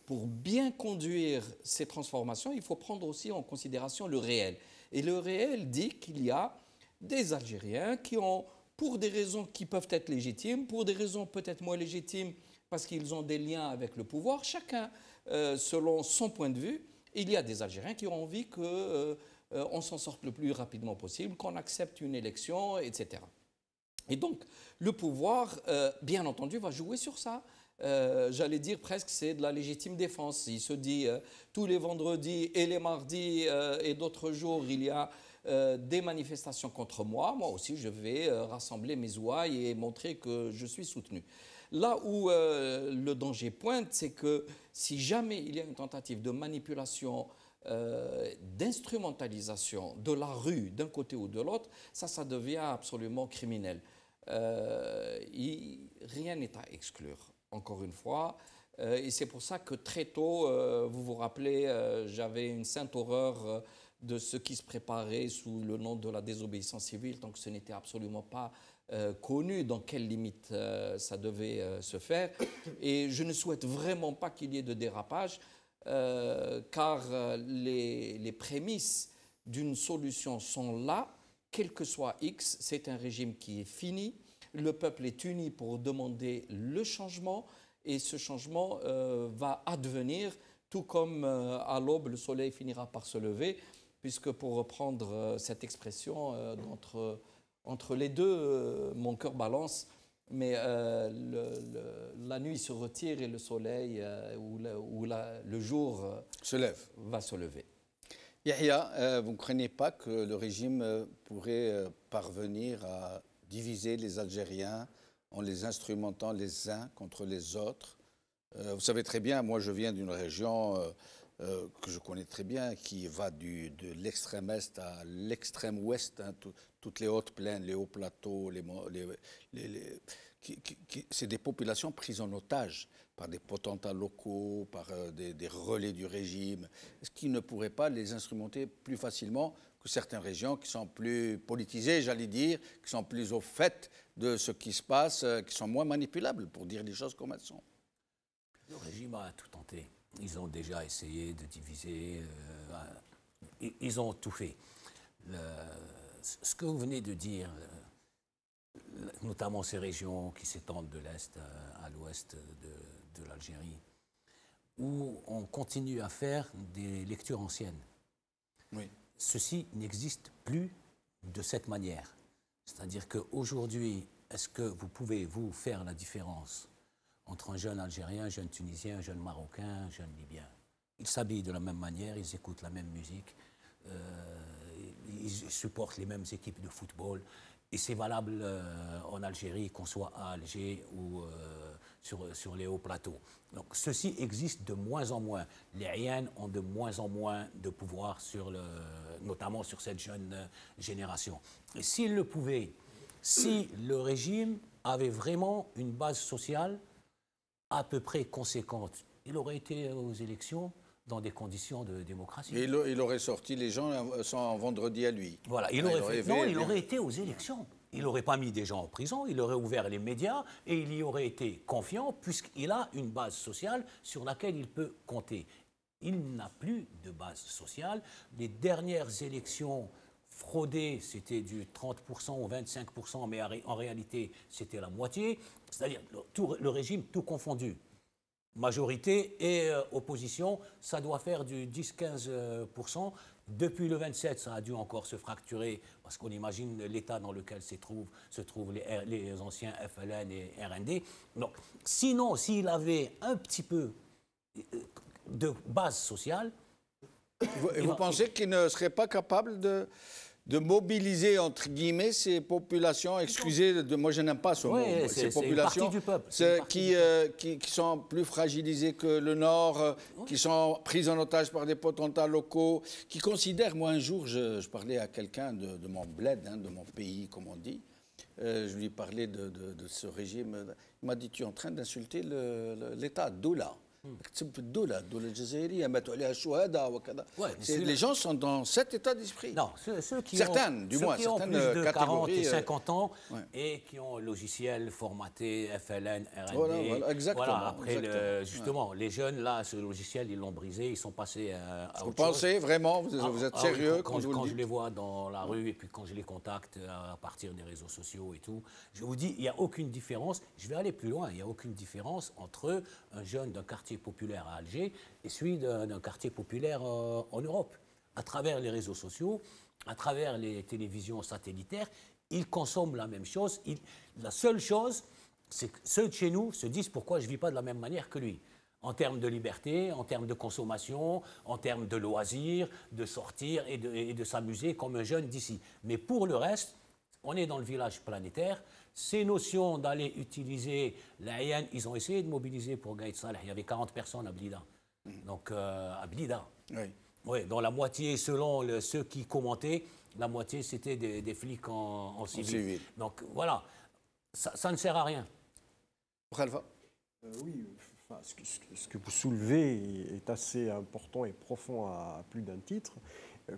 pour bien conduire ces transformations, il faut prendre aussi en considération le réel. Et le réel dit qu'il y a des Algériens qui ont, pour des raisons qui peuvent être légitimes, pour des raisons peut-être moins légitimes parce qu'ils ont des liens avec le pouvoir, chacun selon son point de vue, il y a des Algériens qui ont envie qu'on s'en sorte le plus rapidement possible, qu'on accepte une élection, etc. Et donc, le pouvoir, bien entendu, va jouer sur ça. J'allais dire presque c'est de la légitime défense. Il se dit tous les vendredis et les mardis et d'autres jours, il y a des manifestations contre moi. Moi aussi, je vais rassembler mes ouailles et montrer que je suis soutenu. Là où le danger pointe, c'est que si jamais il y a une tentative de manipulation, d'instrumentalisation de la rue d'un côté ou de l'autre, ça devient absolument criminel. Rien n'est à exclure, encore une fois. Et c'est pour ça que très tôt, vous vous rappelez, j'avais une sainte horreur de ce qui se préparait sous le nom de la désobéissance civile, donc ce n'était absolument pas connu dans quelles limites ça devait se faire. Et je ne souhaite vraiment pas qu'il y ait de dérapage, car les prémices d'une solution sont là, quel que soit X, c'est un régime qui est fini, le peuple est uni pour demander le changement, et ce changement va advenir, tout comme à l'aube, le soleil finira par se lever, puisque pour reprendre cette expression, entre les deux, mon cœur balance, mais la nuit se retire et le soleil le jour va se lever. Yahya, vous ne craignez pas que le régime pourrait parvenir à diviser les Algériens en les instrumentant les uns contre les autres? Vous savez très bien, moi je viens d'une région que je connais très bien, qui va de l'extrême est à l'extrême ouest, hein, toutes les hautes plaines, les hauts plateaux, c'est des populations prises en otage par des potentats locaux, par des relais du régime. Est-ce qu'ils ne pourraient pas les instrumenter plus facilement que certaines régions qui sont plus politisées, j'allais dire, qui sont plus au fait de ce qui se passe, qui sont moins manipulables, pour dire les choses comme elles sont? Le régime a tout tenté. Ils ont déjà essayé de diviser, ils ont tout fait. Ce que vous venez de dire, notamment ces régions qui s'étendent de l'Est à l'Ouest de l'Algérie, où on continue à faire des lectures anciennes. Oui. Ceci n'existe plus de cette manière. C'est-à-dire qu'aujourd'hui, est-ce que vous pouvez, vous, faire la différence entre un jeune Algérien, un jeune Tunisien, un jeune Marocain, un jeune Libyen? Ils s'habillent de la même manière, ils écoutent la même musique, ils supportent les mêmes équipes de football. Et c'est valable en Algérie, qu'on soit à Alger ou sur les hauts plateaux. Donc ceci existe de moins en moins. Les Ayans ont de moins en moins de pouvoir, notamment sur cette jeune génération. Et s'ils le pouvaient, si le régime avait vraiment une base sociale à peu près conséquente, il aurait été aux élections dans des conditions de démocratie. Et il aurait sorti les gens sans vendredi à lui. Voilà, il aurait été aux élections. Il n'aurait pas mis des gens en prison, il aurait ouvert les médias et il y aurait été confiant puisqu'il a une base sociale sur laquelle il peut compter. Il n'a plus de base sociale. Les dernières élections fraudées, c'était du 30% ou 25%, mais en réalité, c'était la moitié. C'est-à-dire le régime tout confondu. Majorité et opposition, ça doit faire du 10-15%. Depuis le 27, ça a dû encore se fracturer parce qu'on imagine l'état dans lequel se trouvent les anciens FLN et RND. Donc, sinon, s'il avait un petit peu de base sociale... Et vous pensez qu'il ne serait pas capable de de mobiliser, entre guillemets, ces populations, excusez, moi je n'aime pas ce mot, ces populations une partie du peuple. qui sont plus fragilisées que le Nord, qui sont prises en otage par des potentats locaux, qui considèrent, moi un jour, je parlais à quelqu'un de mon bled, de mon pays, comme on dit, je lui parlais de ce régime, il m'a dit, tu es en train d'insulter l'État, Doula. Les gens sont dans cet état d'esprit. Non, ceux qui certaines, du moins, ceux qui ont certaines plus de 40 catégories, et 50 ans ouais. et qui ont logiciel formaté, FLN, RND. Voilà, exactement. Voilà, après, exactement. Justement, les jeunes, là, ce logiciel, ils l'ont brisé, ils sont passés à autre vous pensez chose. vraiment, vous êtes sérieux quand vous le je dites les vois dans la rue et puis quand je les contacte à partir des réseaux sociaux et tout, je vous dis, il n'y a aucune différence. Je vais aller plus loin, il n'y a aucune différence entre un jeune d'un quartier populaire à Alger et celui d'un quartier populaire en Europe. À travers les réseaux sociaux, à travers les télévisions satellitaires, ils consomment la même chose. La seule chose, c'est que ceux de chez nous se disent pourquoi je ne vis pas de la même manière que lui. En termes de liberté, en termes de consommation, en termes de loisirs, de sortir et de s'amuser comme un jeune d'ici. Mais pour le reste, on est dans le village planétaire. Ces notions d'aller utiliser l'Ayan, ils ont essayé de mobiliser pour Gaïd Saleh. Il y avait 40 personnes à Blida. Donc, à Blida. Oui. Oui, dont la moitié, selon ceux qui commentaient, la moitié, c'était des flics en civil. Donc, voilà. Ça ne sert à rien. Khalfa. Oui, enfin, ce que vous soulevez est assez important et profond à plus d'un titre,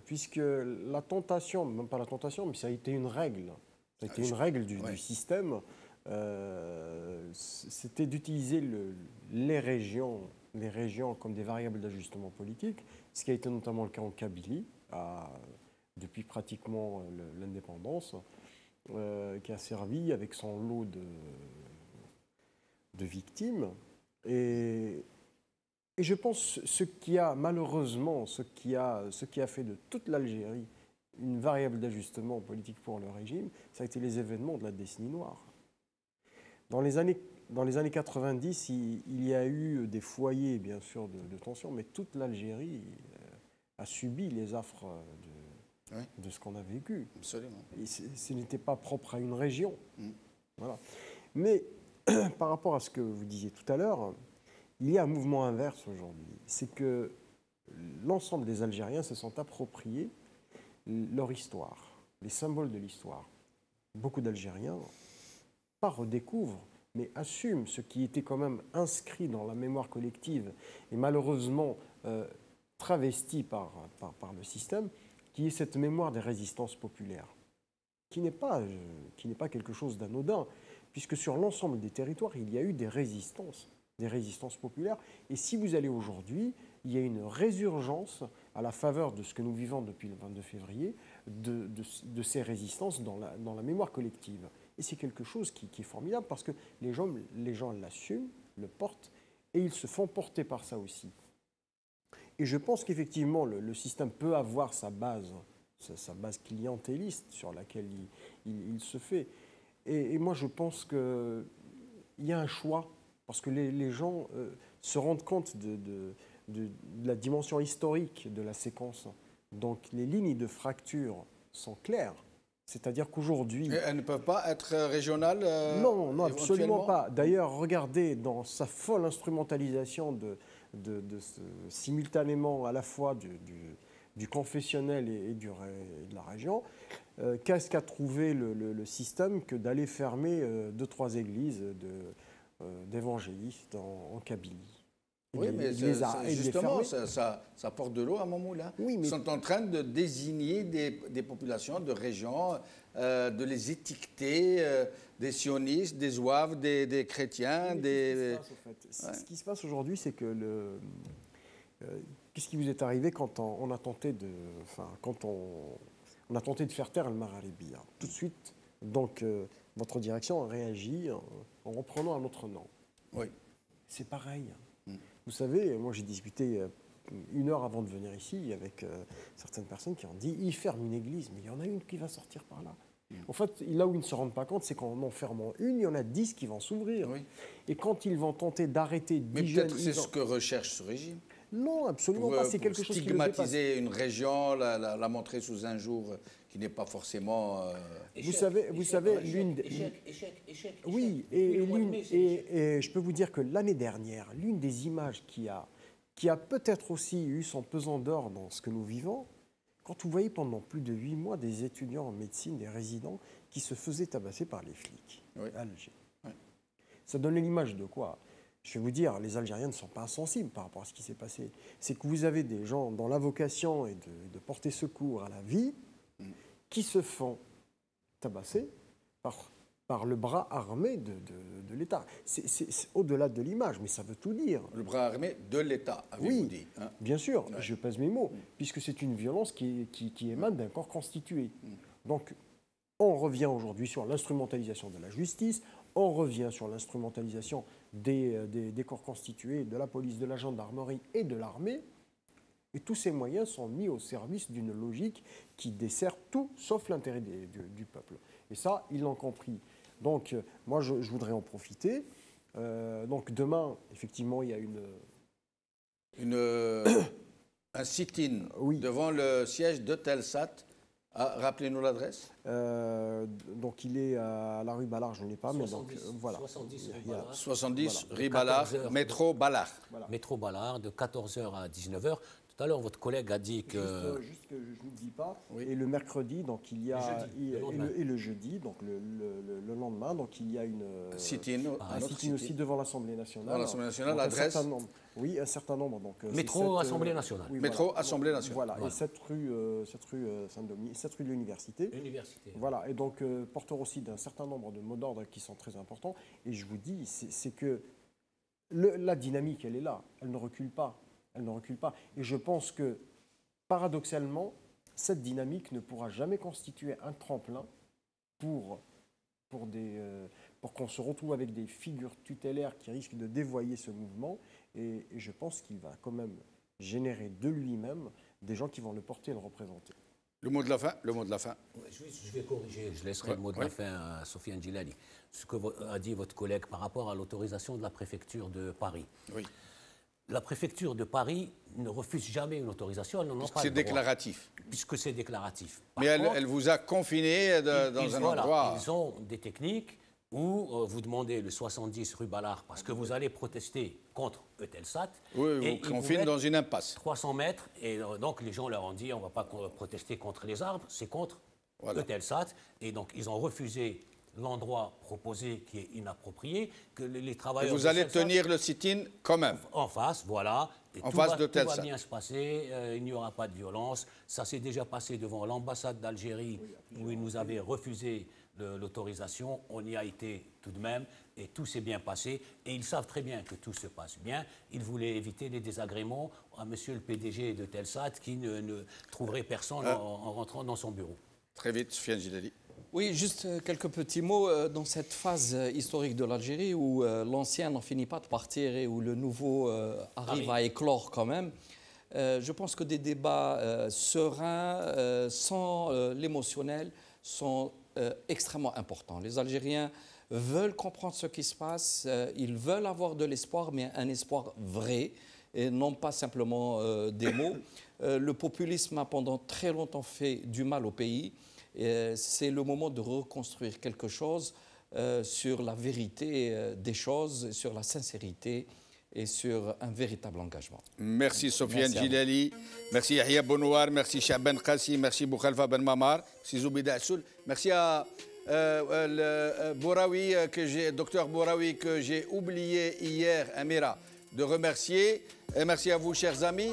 puisque la tentation, même pas la tentation, mais ça a été une règle. Ça a été une règle du système. C'était d'utiliser les régions comme des variables d'ajustement politique, ce qui a été notamment le cas en Kabylie, depuis pratiquement l'indépendance, qui a servi avec son lot de victimes. Et je pense ce qui a malheureusement, ce qui a fait de toute l'Algérie une variable d'ajustement politique pour le régime, ça a été les événements de la décennie noire. Dans les années 90, il y a eu des foyers, bien sûr, de tension, mais toute l'Algérie a subi les affres de ce qu'on a vécu. Absolument. Et ce n'était pas propre à une région. Voilà. Mais par rapport à ce que vous disiez tout à l'heure, il y a un mouvement inverse aujourd'hui. C'est que l'ensemble des Algériens se sont appropriés leur histoire, les symboles de l'histoire. Beaucoup d'Algériens, pas redécouvrent, mais assument ce qui était quand même inscrit dans la mémoire collective et malheureusement travesti par le système, qui est cette mémoire des résistances populaires, qui n'est pas quelque chose d'anodin, puisque sur l'ensemble des territoires, il y a eu des résistances populaires. Et si vous allez aujourd'hui, il y a une résurgence à la faveur de ce que nous vivons depuis le 22 février, de ces résistances dans la mémoire collective. Et c'est quelque chose qui est formidable parce que les gens l'assument, le portent, et ils se font porter par ça aussi. Et je pense qu'effectivement, le système peut avoir sa base clientéliste sur laquelle il se fait. Et moi, je pense qu'il y a un choix, parce que les gens se rendent compte de la dimension historique de la séquence. Donc les lignes de fracture sont claires. C'est-à-dire qu'aujourd'hui... Elles ne peuvent pas être régionales Non, absolument pas. D'ailleurs, regardez dans sa folle instrumentalisation simultanément à la fois du confessionnel et de la région, qu'est-ce qu'a trouvé le système que d'aller fermer 2-3 églises d'évangélistes en Kabylie? Oui, mais justement, ça porte de l'eau à mon moulin. Oui, mais... Ils sont en train de désigner des populations, de régions, de les étiqueter, des sionistes, des zouaves, des chrétiens, des... Ce qui se passe aujourd'hui, c'est que qu'est-ce qui vous est arrivé quand on a tenté de faire taire le Magharibi? Tout de suite, donc, votre direction a réagi en reprenant un autre nom. Oui. C'est pareil. Vous savez, moi j'ai discuté 1 heure avant de venir ici avec certaines personnes qui ont dit ils ferment une église, mais il y en a une qui va sortir par là. En fait, là où ils ne se rendent pas compte, c'est qu'en en fermant une, il y en a 10 qui vont s'ouvrir. Oui. Et quand ils vont tenter d'arrêter 10 mais peut-être c'est ce que recherche ce régime. Non, absolument pas. C'est quelque chose qui stigmatiser une région, la montrer sous un jour qui n'est pas forcément... Vous savez, l'une des... Échec. Oui, et je peux vous dire que l'année dernière, l'une des images qui a peut-être aussi eu son pesant d'or dans ce que nous vivons, quand vous voyez pendant plus de 8 mois des étudiants en médecine, des résidents, qui se faisaient tabasser par les flics à Alger. Oui. Ça donnait l'image de quoi? Je vais vous dire, les Algériens ne sont pas insensibles par rapport à ce qui s'est passé. C'est que vous avez des gens dont la vocation est de porter secours à la vie, qui se font tabasser par le bras armé de l'État. C'est au-delà de l'image, mais ça veut tout dire. Le bras armé de l'État, avez-vous dit, hein? Bien sûr, je pèse mes mots, puisque c'est une violence qui émane d'un corps constitué. Donc, on revient aujourd'hui sur l'instrumentalisation de la justice, on revient sur l'instrumentalisation des corps constitués, de la police, de la gendarmerie et de l'armée. Et tous ces moyens sont mis au service d'une logique qui dessert tout sauf l'intérêt du peuple. Et ça, ils l'ont compris. Donc, moi, je voudrais en profiter. Donc, demain, effectivement, il y a un sit-in oui. devant le siège de Telsat. Ah, rappelez-nous l'adresse. Donc, il est à la rue Ballard, je ne l'ai pas, 70, mais donc, voilà. 70 rue Ballard. 70 Voilà. rue Ballard, 14 heures. métro Ballard. Voilà. Métro Ballard, de 14h à 19h. Tout à l'heure, votre collègue a dit que... Juste que je ne vous dis pas. Oui. Et le mercredi, donc il y a... Le lendemain. Et le jeudi, donc le lendemain, donc il y a une... Sit-in, un sit-in aussi devant l'Assemblée nationale. Devant l'Assemblée nationale, Donc, l'adresse oui, un certain nombre. Donc, Métro Assemblée nationale. oui, Métro voilà. Assemblée nationale. Voilà, Voilà. et cette rue Saint-Denis, cette rue de l'Université. Université. Voilà, et donc porteur aussi d'un certain nombre de mots d'ordre qui sont très importants. Et je vous dis, c'est que la dynamique, elle est là. Elle ne recule pas. Elle ne recule pas. Et je pense que, paradoxalement, cette dynamique ne pourra jamais constituer un tremplin pour qu'on se retrouve avec des figures tutélaires qui risquent de dévoyer ce mouvement. Et je pense qu'il va quand même générer de lui-même des gens qui vont le porter et le représenter. Le mot de la fin, le mot de la fin. Je vais corriger, je laisserai le mot de la fin à Sofiane Djilali. Ce que a dit votre collègue par rapport à l'autorisation de la préfecture de Paris. Oui. La préfecture de Paris ne refuse jamais une autorisation, elle n'en a pas C'est le droit. déclaratif. Puisque c'est déclaratif. Mais elle vous a confiné dans un endroit... Ils ont des techniques où vous demandez le 70 rue Ballard parce que vous allez protester contre Eutelsat. Oui, et vous confinez dans une impasse. 300 mètres, et donc les gens leur ont dit on ne va pas protester contre les arbres, c'est contre Eutelsat. Et donc ils ont refusé l'endroit proposé qui est inapproprié, que les travailleurs... Et vous allez tenir le sit-in quand même. En face, voilà. Et en face de Telsat. Tout va bien se passer, il n'y aura pas de violence. Ça s'est déjà passé devant l'ambassade d'Algérie où ils nous avaient refusé l'autorisation. On y a été tout de même et tout s'est bien passé. Et ils savent très bien que tout se passe bien. Ils voulaient éviter les désagréments à monsieur le PDG de Telsat qui ne trouverait personne en rentrant dans son bureau. Très vite, Sofiane Djilali. Oui, juste quelques petits mots dans cette phase historique de l'Algérie où l'ancien n'en finit pas de partir et où le nouveau arrive à éclore quand même. Je pense que des débats sereins, sans l'émotionnel, sont extrêmement importants. Les Algériens veulent comprendre ce qui se passe, ils veulent avoir de l'espoir, mais un espoir vrai, et non pas simplement des mots. Le populisme a pendant très longtemps fait du mal au pays. C'est le moment de reconstruire quelque chose sur la vérité des choses, sur la sincérité et sur un véritable engagement. Merci Sofiane Djilali, merci Yahya Bonouar, merci Chaban Qassi, merci Boukhalifa Ben Mamar, merci Zoubida Assoul, merci à Bouraoui, docteur Bouraoui, que j'ai oublié hier, Amira, de remercier. Et merci à vous, chers amis.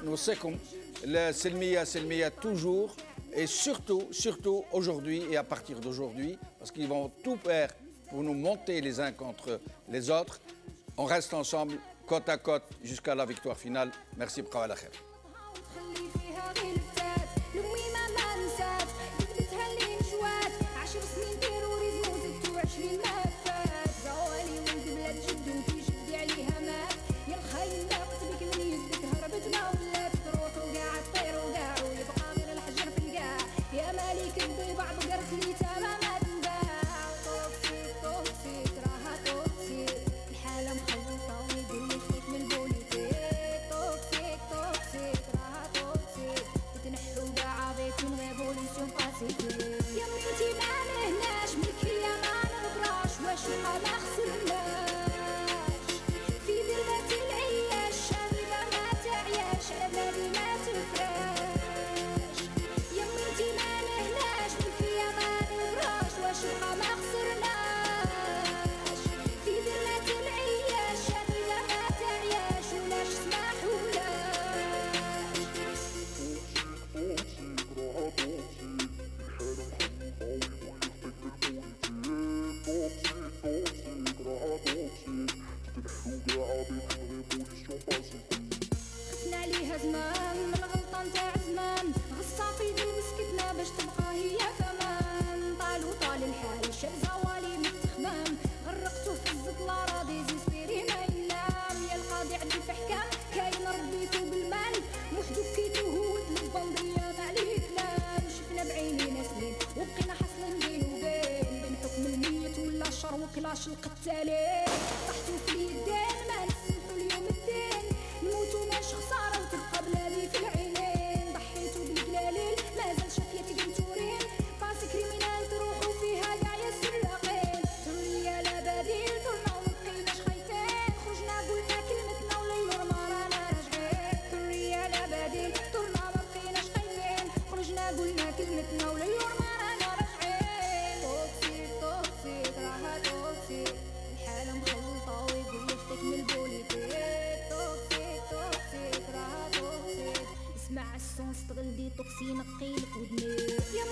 Nous sommes la Selmiya toujours. Et surtout aujourd'hui et à partir d'aujourd'hui, parce qu'ils vont tout faire pour nous monter les uns contre les autres. On reste ensemble, côte à côte, jusqu'à la victoire finale. Merci, Bqaw ala khair. Révolution وبقينا حاصلين بين وبين بين حكم الميت ولا الشر وكلاش القتالين طحتو في اليدين ما نسمحو اليوم الدين نموتو ماشي خسارة وتبقى بلادي في العينين ضحيتو بالقلالين مازال شافية قنتورين باسي كريمينال تروحو فيها كاع يا السراقين حرية لا بديل درنا ومبقيناش خايفين خرجنا قلنا كلمتنا وليلو ما رانا راجعين حرية لا بديل درنا مبقيناش خايفين خرجنا قلنا كلمتنا وليلو ما رانا راجعين توكسيك توكسيك راها توكسيك الحالة مخلطة ويقول يفتك من البوليتيك توكسيك توكسيك راها توكسيك اسمع السون استغل دي توكسي نقيلك ودنيك يا